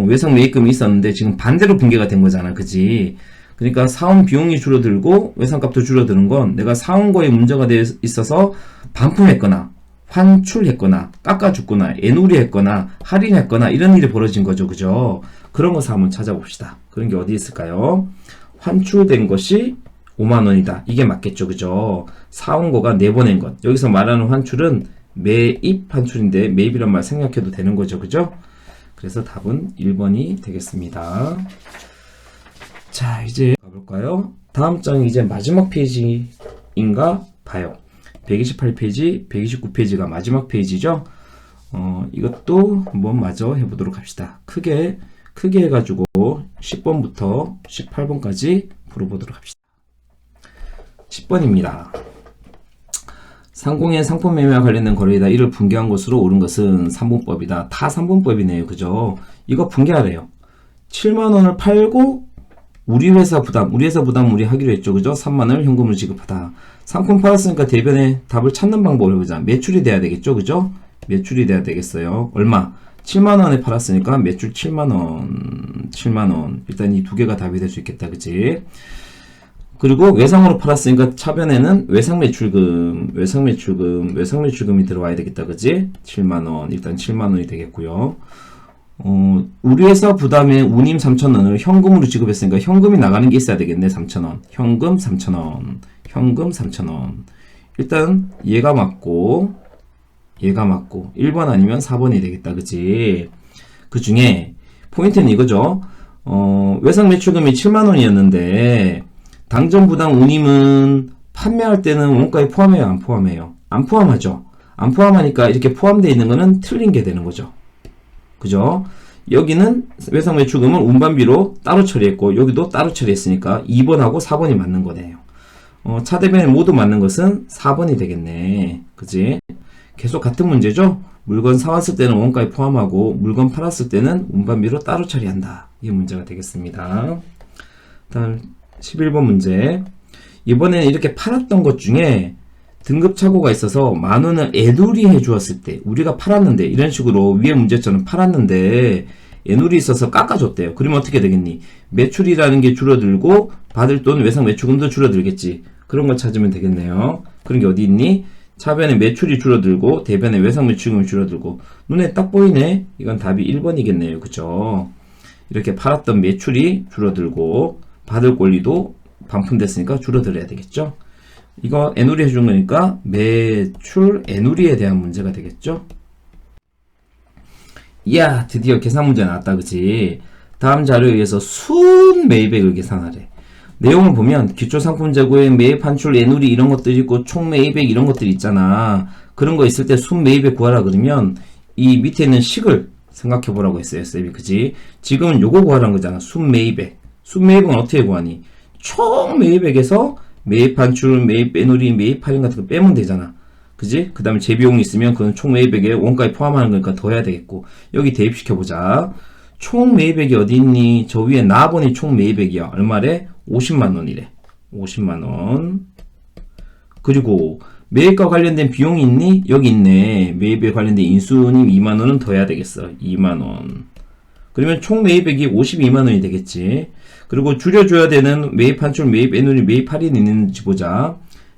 [SPEAKER 1] 외상 매입금이 있었는데 지금 반대로 분계가 된 거잖아. 그지? 그러니까 사온 비용이 줄어들고 외상값도 줄어드는 건 내가 사온 거에 문제가 있어서 반품했거나 환출했거나 깎아줬거나 애누리 했거나 할인했거나 이런 일이 벌어진 거죠. 그죠? 그런 것을 한번 찾아봅시다. 그런 게 어디 있을까요? 환출된 것이 5만원이다. 이게 맞겠죠. 그죠? 사온 거가 내보낸 것. 여기서 말하는 환출은 매입 환출인데 매입이란 말 생각해도 되는 거죠. 그죠? 그래서 답은 1번이 되겠습니다. 자, 이제 가볼까요? 다음 장 이제 마지막 페이지인가 봐요. 128페이지, 129페이지가 마지막 페이지죠. 이것도 한번 마저 해보도록 합시다. 크게 해가지고 10번부터 18번까지 풀어보도록 합시다. 10번입니다. 상공의 상품 매매와 관련된 거래이다. 이를 분개한 것으로 옳은 것은 3분법이다. 다 3분법이네요. 그죠? 이거 분개하래요. 7만원을 팔고 우리 회사 부담 우리 하기로 했죠. 그죠? 3만원을 현금으로 지급하다. 상품 팔았으니까 대변에 답을 찾는 방법을 해보자. 매출이 돼야 되겠죠. 그죠? 매출이 돼야 되겠어요. 얼마? 7만원에 팔았으니까 매출 7만원. 일단 이 두 개가 답이 될 수 있겠다. 그치? 그리고 외상으로 팔았으니까 차변에는 외상매출금이 들어와야 되겠다. 그치? 7만원. 일단 7만원이 되겠고요. 우리 회사 부담에 운임 3,000원을 현금으로 지급했으니까 현금이 나가는 게 있어야 되겠네. 3,000원. 현금 3,000원. 일단 얘가 맞고 1번 아니면 4번이 되겠다. 그치? 그 중에 포인트는 이거죠. 외상 매출금이 7만원이었는데 당점 부담 운임은 판매할 때는 원가에 포함해요? 안 포함해요? 안 포함하죠. 안 포함하니까 이렇게 포함되어 있는 거는 틀린 게 되는 거죠. 그죠? 여기는 외상 매출금은 운반비로 따로 처리했고 여기도 따로 처리했으니까 2번하고 4번이 맞는 거네요. 차대변에 모두 맞는 것은 4번이 되겠네. 그지? 계속 같은 문제죠? 물건 사왔을 때는 원가에 포함하고 물건 팔았을 때는 운반비로 따로 처리한다. 이게 문제가 되겠습니다. 다음 11번 문제. 이번에는 이렇게 팔았던 것 중에 등급 착오가 있어서 만원을 애누리 해 주었을 때 우리가 팔았는데 이런 식으로 위에 문제처럼 팔았는데 애누리 있어서 깎아줬대요. 그러면 어떻게 되겠니? 매출이라는 게 줄어들고 받을 돈 외상 매출금도 줄어들겠지. 그런 걸 찾으면 되겠네요. 그런 게 어디 있니? 차변에 매출이 줄어들고 대변에 외상 매출금이 줄어들고 눈에 딱 보이네. 이건 답이 1번이겠네요. 그죠? 이렇게 팔았던 매출이 줄어들고 받을 권리도 반품됐으니까 줄어들어야 되겠죠? 이거 애누리 해준 거니까 매출 애누리에 대한 문제가 되겠죠? 이야, 드디어 계산 문제 나왔다. 그치? 다음 자료에 의해서 순 매입액을 계산하래. 내용을 보면 기초상품 재고액, 매입 환출, 애누리 이런 것들이 있고 총 매입액 이런 것들이 있잖아. 그런 거 있을 때 순 매입액 구하라 그러면 이 밑에 있는 식을 생각해 보라고 했어요. 쌤이. 그치? 지금은 요거 구하라는 거잖아. 순 매입액. 순 매입은 어떻게 구하니? 총 매입액에서 매입 환출, 매입 애누리, 매입 할인 같은 거 빼면 되잖아. 그지? 그 다음에 재비용이 있으면 그건 총 매입액에 원가에 포함하는 거니까 더 해야 되겠고. 여기 대입시켜보자. 총 매입액이 어디 있니? 저 위에 나번이 총 매입액이야. 얼마래? 50만원이래. 50만원. 그리고 매입과 관련된 비용이 있니? 여기 있네. 매입에 관련된 인수님 2만원은 더 해야 되겠어. 2만원. 그러면 총 매입액이 52만원이 되겠지. 그리고 줄여줘야 되는 매입 환출, 매입 애누리, 매입 할인이 있는지 보자.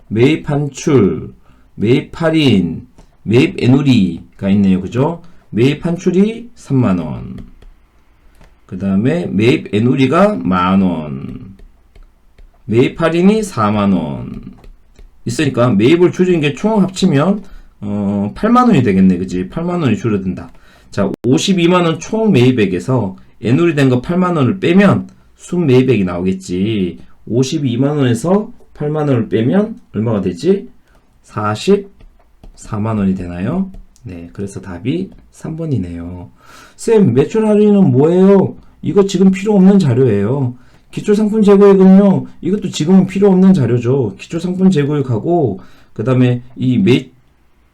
[SPEAKER 1] 매입 환출, 매입 할인, 매입 애누리가 있네요. 그죠? 매입 환출이 3만원. 그 다음에 매입 애누리가 만원. 매입 할인이 4만원. 있으니까 매입을 줄이는 게 총 합치면 8만원이 되겠네. 그지? 8만원이 줄어든다. 자, 52만원 총 매입액에서 애누리 된 거 8만원을 빼면 순 매입액이 나오겠지. 52만원에서 8만원을 빼면 얼마가 되지? 44만원이 되나요? 네, 그래서 답이 3번이네요. 쌤, 매출 할인은 뭐예요? 이거 지금 필요 없는 자료예요. 기초상품 재고액은요, 이것도 지금은 필요 없는 자료죠. 기초상품 재고액하고, 그 다음에 이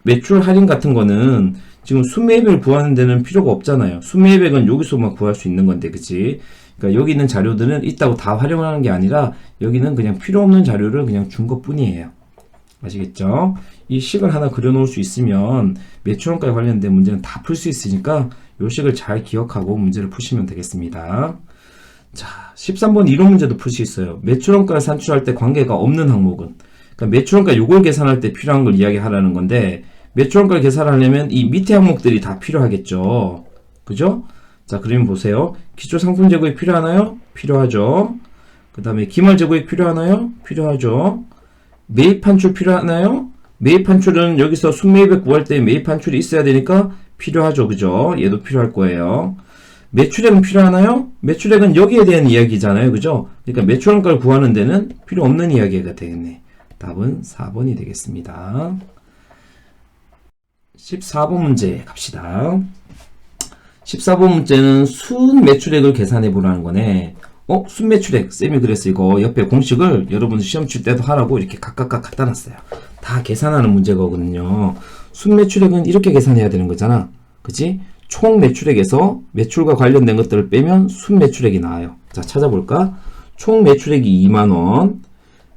[SPEAKER 1] 매출 할인 같은 거는 지금 순매입액을 구하는 데는 필요가 없잖아요. 순매입액은 여기서만 구할 수 있는 건데, 그치? 그러니까 여기 있는 자료들은 있다고 다 활용하는 게 아니라 여기는 그냥 필요 없는 자료를 그냥 준 것 뿐이에요. 아시겠죠? 이 식을 하나 그려놓을 수 있으면 매출원가에 관련된 문제는 다 풀 수 있으니까 이 식을 잘 기억하고 문제를 푸시면 되겠습니다. 자, 13번 이런 문제도 풀 수 있어요. 매출원가를 산출할 때 관계가 없는 항목은, 그러니까 매출원가 요걸 계산할 때 필요한 걸 이야기하라는 건데, 매출원가를 계산하려면 이 밑에 항목들이 다 필요하겠죠. 그죠? 자, 그러면 보세요. 기초상품 재고액 필요하나요? 필요하죠. 그 다음에 기말 재고액 필요하나요? 필요하죠. 매입 환출 필요하나요? 매입 환출은 여기서 순매입액 구할 때 매입 환출이 있어야 되니까 필요하죠. 그죠? 얘도 필요할 거예요. 매출액은 필요하나요? 매출액은 여기에 대한 이야기잖아요. 그죠? 그러니까 매출원가를 구하는 데는 필요 없는 이야기가 되겠네. 답은 4번이 되겠습니다. 14번 문제 갑시다. 14번 문제는 순 매출액을 계산해 보라는 거네. 순매출액 쌤이 그래서 이거 옆에 공식을 여러분 시험 칠 때도 하라고 이렇게 각각 갖다 놨어요. 다 계산하는 문제거든요. 순매출액은 이렇게 계산해야 되는 거잖아. 그치? 총 매출액에서 매출과 관련된 것들을 빼면 순매출액이 나와요. 자, 찾아볼까? 총 매출액이 2만원,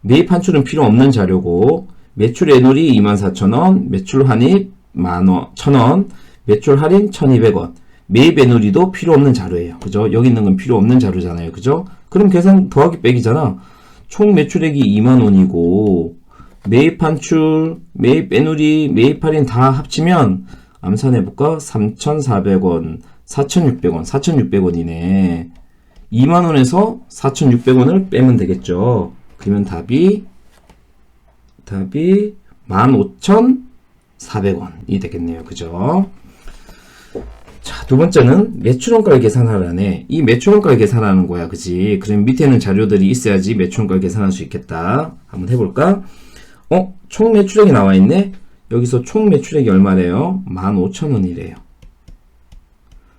[SPEAKER 1] 매입 한출은 필요 없는 자료고, 매출 애누리 24,000원, 매출 환입 1,000원, 매출 할인 1,200원, 매입 애누리도 필요 없는 자료예요. 그죠? 여기 있는 건 필요 없는 자료잖아요. 그죠? 그럼 계산 더하기 빼기잖아. 총 매출액이 2만원이고, 매입 한출, 매입 애누리, 매입 할인 다 합치면 암산해볼까? 3,400원, 4,600원, 4,600원이네. 2만원에서 4,600원을 빼면 되겠죠. 그러면 답이 15,400원이 되겠네요. 그죠? 자, 두 번째는 매출원가를 계산하라네. 이 매출원가를 계산하는 거야. 그지? 그럼 밑에는 자료들이 있어야지 매출원가를 계산할 수 있겠다. 한번 해볼까? 총 매출액이 나와 있네? 여기서 총 매출액이 얼마래요? 15,000원이래요.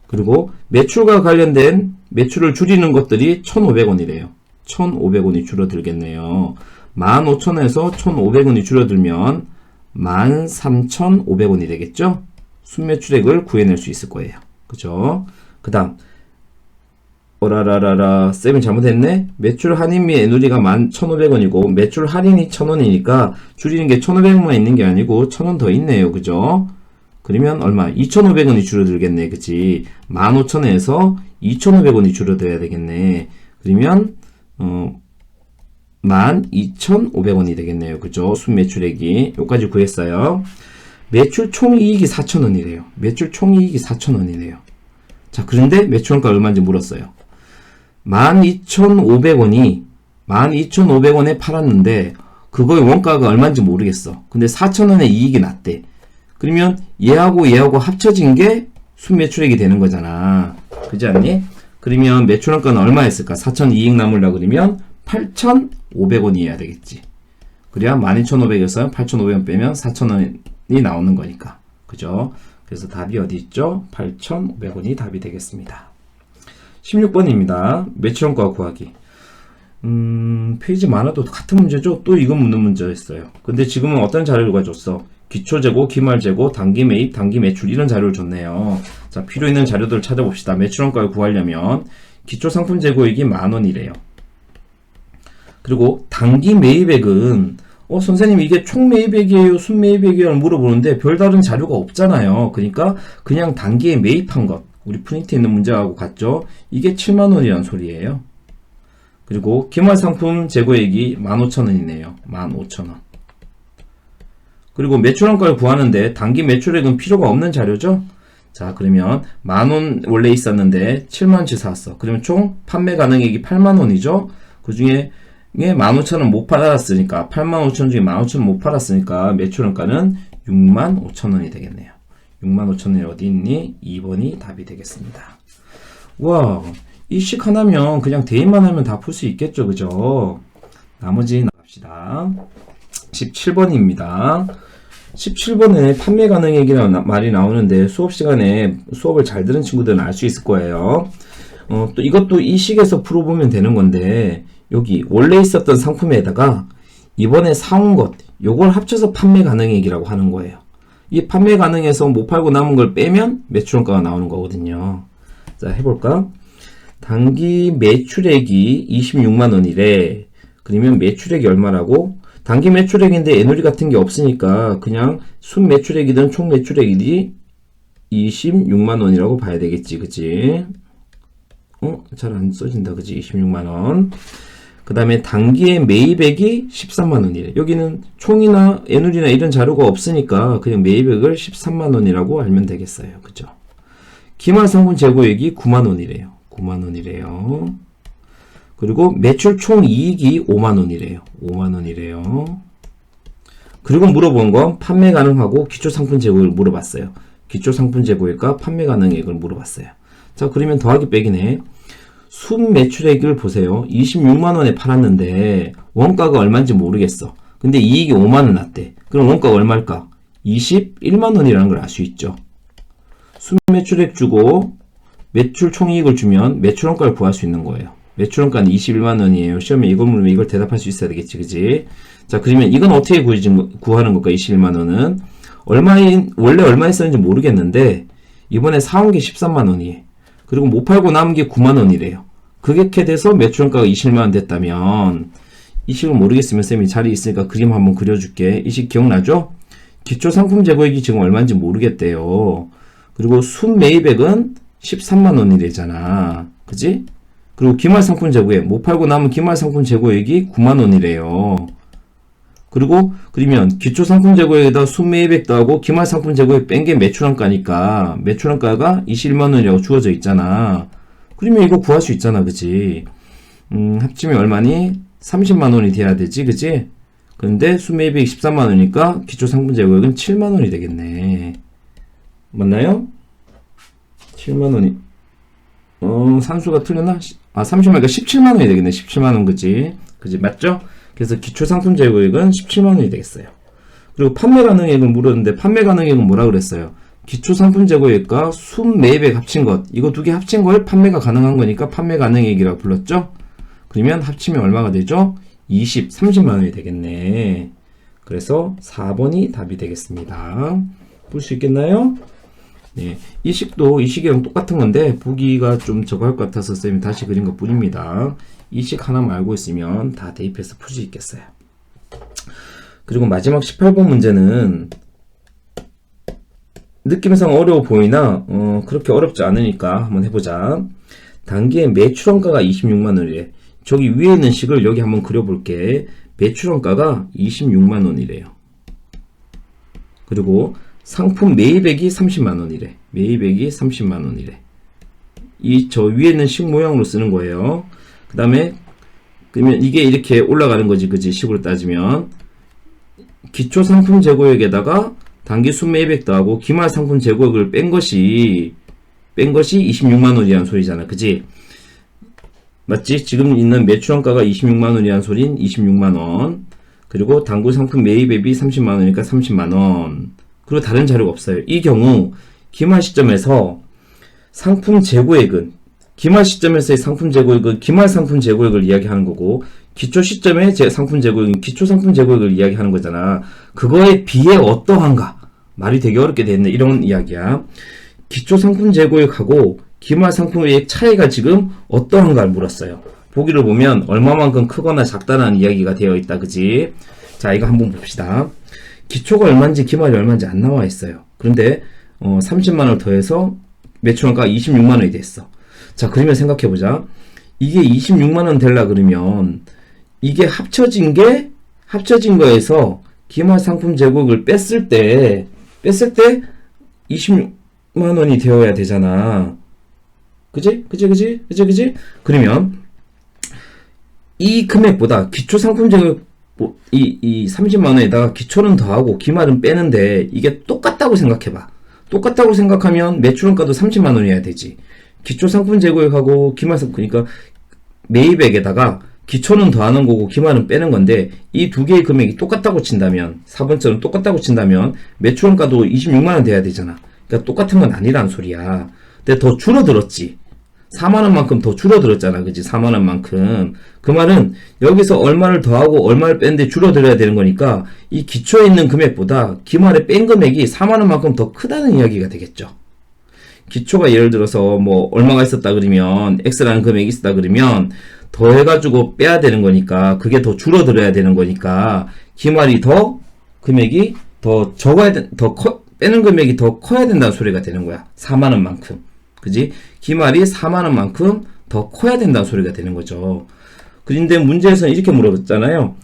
[SPEAKER 1] 그리고 매출과 관련된 매출을 줄이는 것들이 1,500원이래요. 1,500원이 줄어들겠네요. 15,000원에서 1,500원이 줄어들면 13,500원이 되겠죠? 순매출액을 구해낼 수 있을 거예요. 그죠? 그 다음, 쌤이 잘못했네? 매출 할인 및 애누리가 11,500원이고, 매출 할인이 1,000원이니까 줄이는 게 1,500원만 있는 게 아니고 1,000원 더 있네요. 그죠? 그러면 얼마? 2,500원이 줄어들겠네. 그치? 15,000원에서 2,500원이 줄어들어야 되겠네. 그러면, 12,500원이 되겠네요. 그죠? 순매출액이. 여기까지 구했어요. 매출 총이익이 4,000원이래요. 매출 총이익이 4,000원이래요. 자, 그런데 매출원가 얼마인지 물었어요. 12,500원에 팔았는데 그거의 원가가 얼마인지 모르겠어. 근데 4,000원의 이익이 났대. 그러면 얘하고 합쳐진 게 순매출액이 되는 거잖아. 그렇지 않니? 그러면 매출원가는 얼마였을까? 4,000 이익 남으려고 그러면 8,500원이어야 되겠지. 그래야 12,500에서 8,500원 빼면 4,000원이 나오는 거니까. 그죠? 그래서 답이 어디 있죠? 8,500원이 답이 되겠습니다. 16번입니다. 매출원가 구하기. 페이지 많아도 같은 문제죠? 또 이건 묻는 문제였어요. 근데 지금은 어떤 자료를 줬어? 기초재고, 기말재고, 단기 매입, 단기 매출 이런 자료를 줬네요. 자, 필요 있는 자료들을 찾아봅시다. 매출원가를 구하려면 기초상품 재고액이 10,000원이래요. 그리고 단기 매입액은 선생님 이게 총 매입액이에요? 순 매입액이에요? 물어보는데 별다른 자료가 없잖아요. 그러니까 그냥 단기에 매입한 것. 우리 프린트에 있는 문제하고 같죠? 이게 70,000원이라는 소리예요. 그리고 기말상품 재고액이 15,000원이네요. 15,000원. 그리고 매출원가를 구하는데 단기 매출액은 필요가 없는 자료죠? 자, 그러면 10,000원 원래 있었는데 70,000원치 사왔어. 그러면 총 판매 가능액이 80,000원이죠? 그 중에 15,000원 못 팔았으니까 85,000원 중에 15,000원 못 팔았으니까 매출원가는 65,000원이 되겠네요. 65,000원이 어디 있니? 2번이 답이 되겠습니다. 와, 이 식 하나면 그냥 대입만 하면 다 풀 수 있겠죠, 그죠? 나머지 나갑시다. 17번입니다. 17번에 판매 가능액이라는 말이 나오는데 수업 시간에 수업을 잘 들은 친구들은 알 수 있을 거예요. 또 이것도 이 식에서 풀어보면 되는 건데 여기 원래 있었던 상품에다가 이번에 사온 것 요걸 합쳐서 판매 가능액이라고 하는 거예요. 이 판매 가능해서 못 팔고 남은 걸 빼면 매출원가가 나오는 거거든요. 자, 해볼까? 단기 매출액이 260,000원이래. 그러면 매출액이 얼마라고? 단기 매출액인데 애누리 같은 게 없으니까 그냥 순 매출액이든 총 매출액이든 260,000원이라고 봐야 되겠지. 그치? 잘 안 써진다. 그치? 260,000원. 그 다음에 단기의 매입액이 130,000원이래. 여기는 총이나 애누리나 이런 자료가 없으니까 그냥 매입액을 130,000원이라고 알면 되겠어요. 그죠? 기말상품 재고액이 90,000원이래요. 90,000원이래요. 그리고 매출 총 이익이 50,000원이래요. 50,000원이래요. 그리고 물어본 건 판매 가능하고 기초상품 재고액을 물어봤어요. 기초상품 재고액과 판매 가능액을 물어봤어요. 자, 그러면 더하기 빼기네. 순 매출액을 보세요. 260,000원에 팔았는데 원가가 얼마인지 모르겠어. 근데 이익이 50,000원 났대. 그럼 원가가 얼마일까? 210,000원이라는 걸 알 수 있죠. 순 매출액 주고 매출 총이익을 주면 매출원가를 구할 수 있는 거예요. 매출원가는 21만원이에요. 시험에 이걸 물으면 이걸 대답할 수 있어야 되겠지, 그지? 자, 그러면 이건 어떻게 구하는 걸까, 21만원은? 원래 얼마 있었는지 모르겠는데, 이번에 사온 게 13만원이에요. 그리고 못 팔고 남은 게 9만원이래요. 그렇게 돼서 매출원가가 21만원 됐다면, 이 식을 모르겠으면 쌤이 자리에 있으니까 그림 한번 그려줄게. 이 식 기억나죠? 기초상품 재고액이 지금 얼마인지 모르겠대요. 그리고 순매입액은 13만원이래잖아. 그지? 그리고 기말상품 재고액, 못 팔고 남은 기말상품 재고액이 9만원이래요. 그리고 그러면 기초상품 재고액에다 순매입액 더하고 기말상품 재고액 뺀 게 매출원가니까 매출원가가 21만원이라고 주어져 있잖아. 그러면 이거 구할 수 있잖아. 그지? 합치면 얼마니? 30만원이 돼야 되지. 그지? 근데 순매입액이 13만원이니까 기초상품 재고액은 7만원이 되겠네. 맞나요? 7만원이 산수가 틀렸나? 30만원이니까 17만원이 되겠네. 17만원 그지? 그지? 맞죠? 그래서 기초상품 재고액은 17만원이 되겠어요. 그리고 판매 가능액을 물었는데 판매 가능액은 뭐라 그랬어요? 기초상품 재고액과 순매입액 합친 것, 이거 두 개 합친 걸 판매가 가능한 거니까 판매 가능액이라고 불렀죠? 그러면 합치면 얼마가 되죠? 30만원이 되겠네. 그래서 4번이 답이 되겠습니다. 볼 수 있겠나요? 네, 이 식이랑 똑같은 건데 보기가 좀 저거 할 것 같아서 쌤이 다시 그린 것 뿐입니다. 이 식 하나만 알고 있으면 다 대입해서 풀 수 있겠어요. 그리고 마지막 18번 문제는 느낌상 어려워 보이나 그렇게 어렵지 않으니까 한번 해보자. 단기의 매출원가가 26만원이래. 저기 위에 있는 식을 여기 한번 그려볼게. 매출원가가 26만원이래요. 그리고 상품 매입액이 30만원이래. 매입액이 30만원이래. 저 위에 있는 식 모양으로 쓰는 거예요. 그 다음에 그러면 이게 이렇게 올라가는 거지, 그지? 식으로 따지면 기초 상품 재고액에다가 단기 순매입액 더하고 기말 상품 재고액을 뺀 것이 26만원이라는 소리잖아, 그지? 맞지? 지금 있는 매출원가가 26만원이라는 소린 26만원. 그리고 당구 상품 매입액이 30만원이니까 30만원. 그리고 다른 자료가 없어요. 이 경우 기말 시점에서 상품 재고액은 기말 시점에서의 상품 재고액은 기말 상품 재고액을 이야기하는 거고, 기초 시점의 상품 재고액은 기초 상품 재고액을 이야기하는 거잖아. 그거에 비해 어떠한가? 말이 되게 어렵게 됐네. 이런 이야기야. 기초 상품 재고액하고 기말 상품의 차이가 지금 어떠한가를 물었어요. 보기를 보면 얼마만큼 크거나 작다는 이야기가 되어 있다. 그지? 자, 이거 한번 봅시다. 기초가 얼마인지 기말이 얼마인지 안 나와 있어요. 그런데 30만원을 더해서 매출원가가 26만원이 됐어. 자, 그러면 생각해보자. 이게 26만원 될라 그러면 이게 합쳐진 거에서 기말 상품 재고액을 뺐을 때 26만원이 되어야 되잖아. 그지? 그러면 이 금액보다 기초 상품 재고액 이 30만원에다가 기초는 더하고 기말은 빼는데 이게 똑같다고 생각해봐. 똑같다고 생각하면 매출원가도 30만원이어야 되지. 기초 상품 재고액하고 기말 상품, 그러니까 매입액에다가 기초는 더하는 거고 기말은 빼는 건데 이 두 개의 금액이 똑같다고 친다면, 4번처럼 똑같다고 친다면 매출원가도 26만원 돼야 되잖아. 그러니까 똑같은 건 아니란 소리야. 근데 더 줄어들었지. 4만원만큼 더 줄어들었잖아. 그치? 4만원만큼. 그 말은 여기서 얼마를 더하고 얼마를 뺀데 줄어들어야 되는 거니까 이 기초에 있는 금액보다 기말에 뺀 금액이 4만원만큼 더 크다는 이야기가 되겠죠. 기초가 예를 들어서 뭐 얼마가 있었다 그러면 X라는 금액이 있었다 그러면 더해가지고 빼야 되는 거니까 그게 더 줄어들어야 되는 거니까 기말이 금액이 더 빼는 금액이 더 커야 된다는 소리가 되는 거야. 4만원만큼. 그지? 기말이 4만원만큼 더 커야 된다는 소리가 되는 거죠. 그런데 문제에서는 이렇게 물어봤잖아요.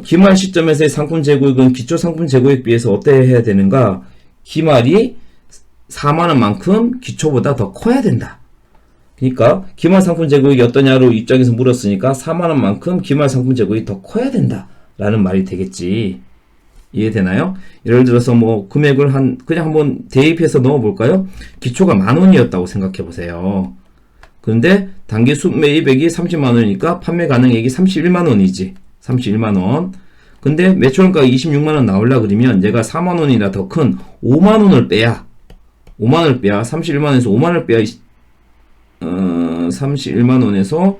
[SPEAKER 1] 기말 시점에서의 상품 재고액은 기초 상품 재고액 비해서 어떻게 해야 되는가? 기말이 4만원만큼 기초보다 더 커야 된다. 그러니까 기말 상품 재고액이 어떠냐로 입장에서 물었으니까 4만원만큼 기말 상품 재고액이 더 커야 된다 라는 말이 되겠지. 이해되나요? 예를 들어서 뭐 금액을 그냥 한번 대입해서 넣어볼까요? 기초가 만원이었다고 생각해보세요. 그런데 단기 순매입액이 30만원이니까 판매 가능액이 31만원이지. 31만원. 근데 매출원가가 26만원 나오려 그러면 얘가 4만원이나 더 큰 5만원을 빼야 31만원에서 5만원을 빼야 31만원에서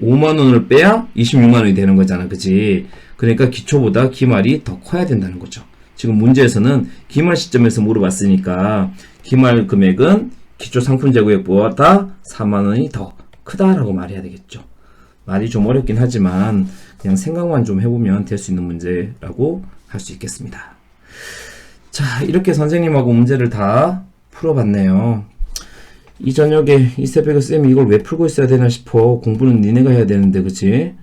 [SPEAKER 1] 5만 원을 빼야 26만 원이 되는 거잖아. 그치? 그러니까 기초보다 기말이 더 커야 된다는 거죠. 지금 문제에서는 기말 시점에서 물어봤으니까 기말 금액은 기초 상품 재고액보다 4만 원이 더 크다라고 말해야 되겠죠. 말이 좀 어렵긴 하지만 그냥 생각만 좀 해보면 될 수 있는 문제라고 할 수 있겠습니다. 자, 이렇게 선생님하고 문제를 다 풀어봤네요. 이 저녁에 이 새벽에 쌤이 이걸 왜 풀고 있어야 되나 싶어. 공부는 니네가 해야 되는데, 그치?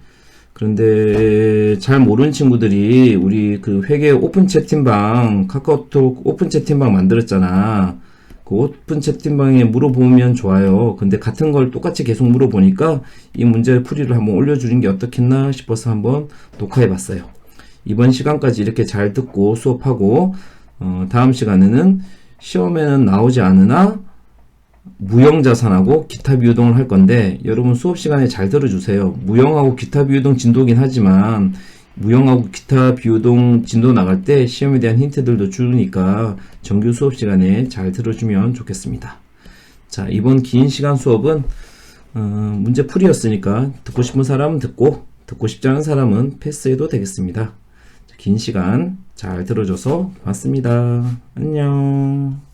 [SPEAKER 1] 그런데 잘 모르는 친구들이 우리 그 회계 오픈 채팅방, 카카오톡 오픈 채팅방 만들었잖아. 그 오픈 채팅방에 물어보면 좋아요. 근데 같은 걸 똑같이 계속 물어보니까 이 문제 풀이를 한번 올려주는 게 어떻겠나 싶어서 한번 녹화해봤어요. 이번 시간까지 이렇게 잘 듣고 수업하고 다음 시간에는 시험에는 나오지 않으나 무형자산하고 기타 비유동을 할 건데 여러분 수업 시간에 잘 들어주세요. 무형하고 기타 비유동 진도긴 하지만 무형하고 기타 비유동 진도 나갈 때 시험에 대한 힌트들도 주니까 정규 수업 시간에 잘 들어주면 좋겠습니다. 자, 이번 긴 시간 수업은 문제 풀이였으니까 듣고 싶은 사람은 듣고 싶지 않은 사람은 패스해도 되겠습니다. 긴 시간 잘 들어줘서 고맙습니다. 안녕.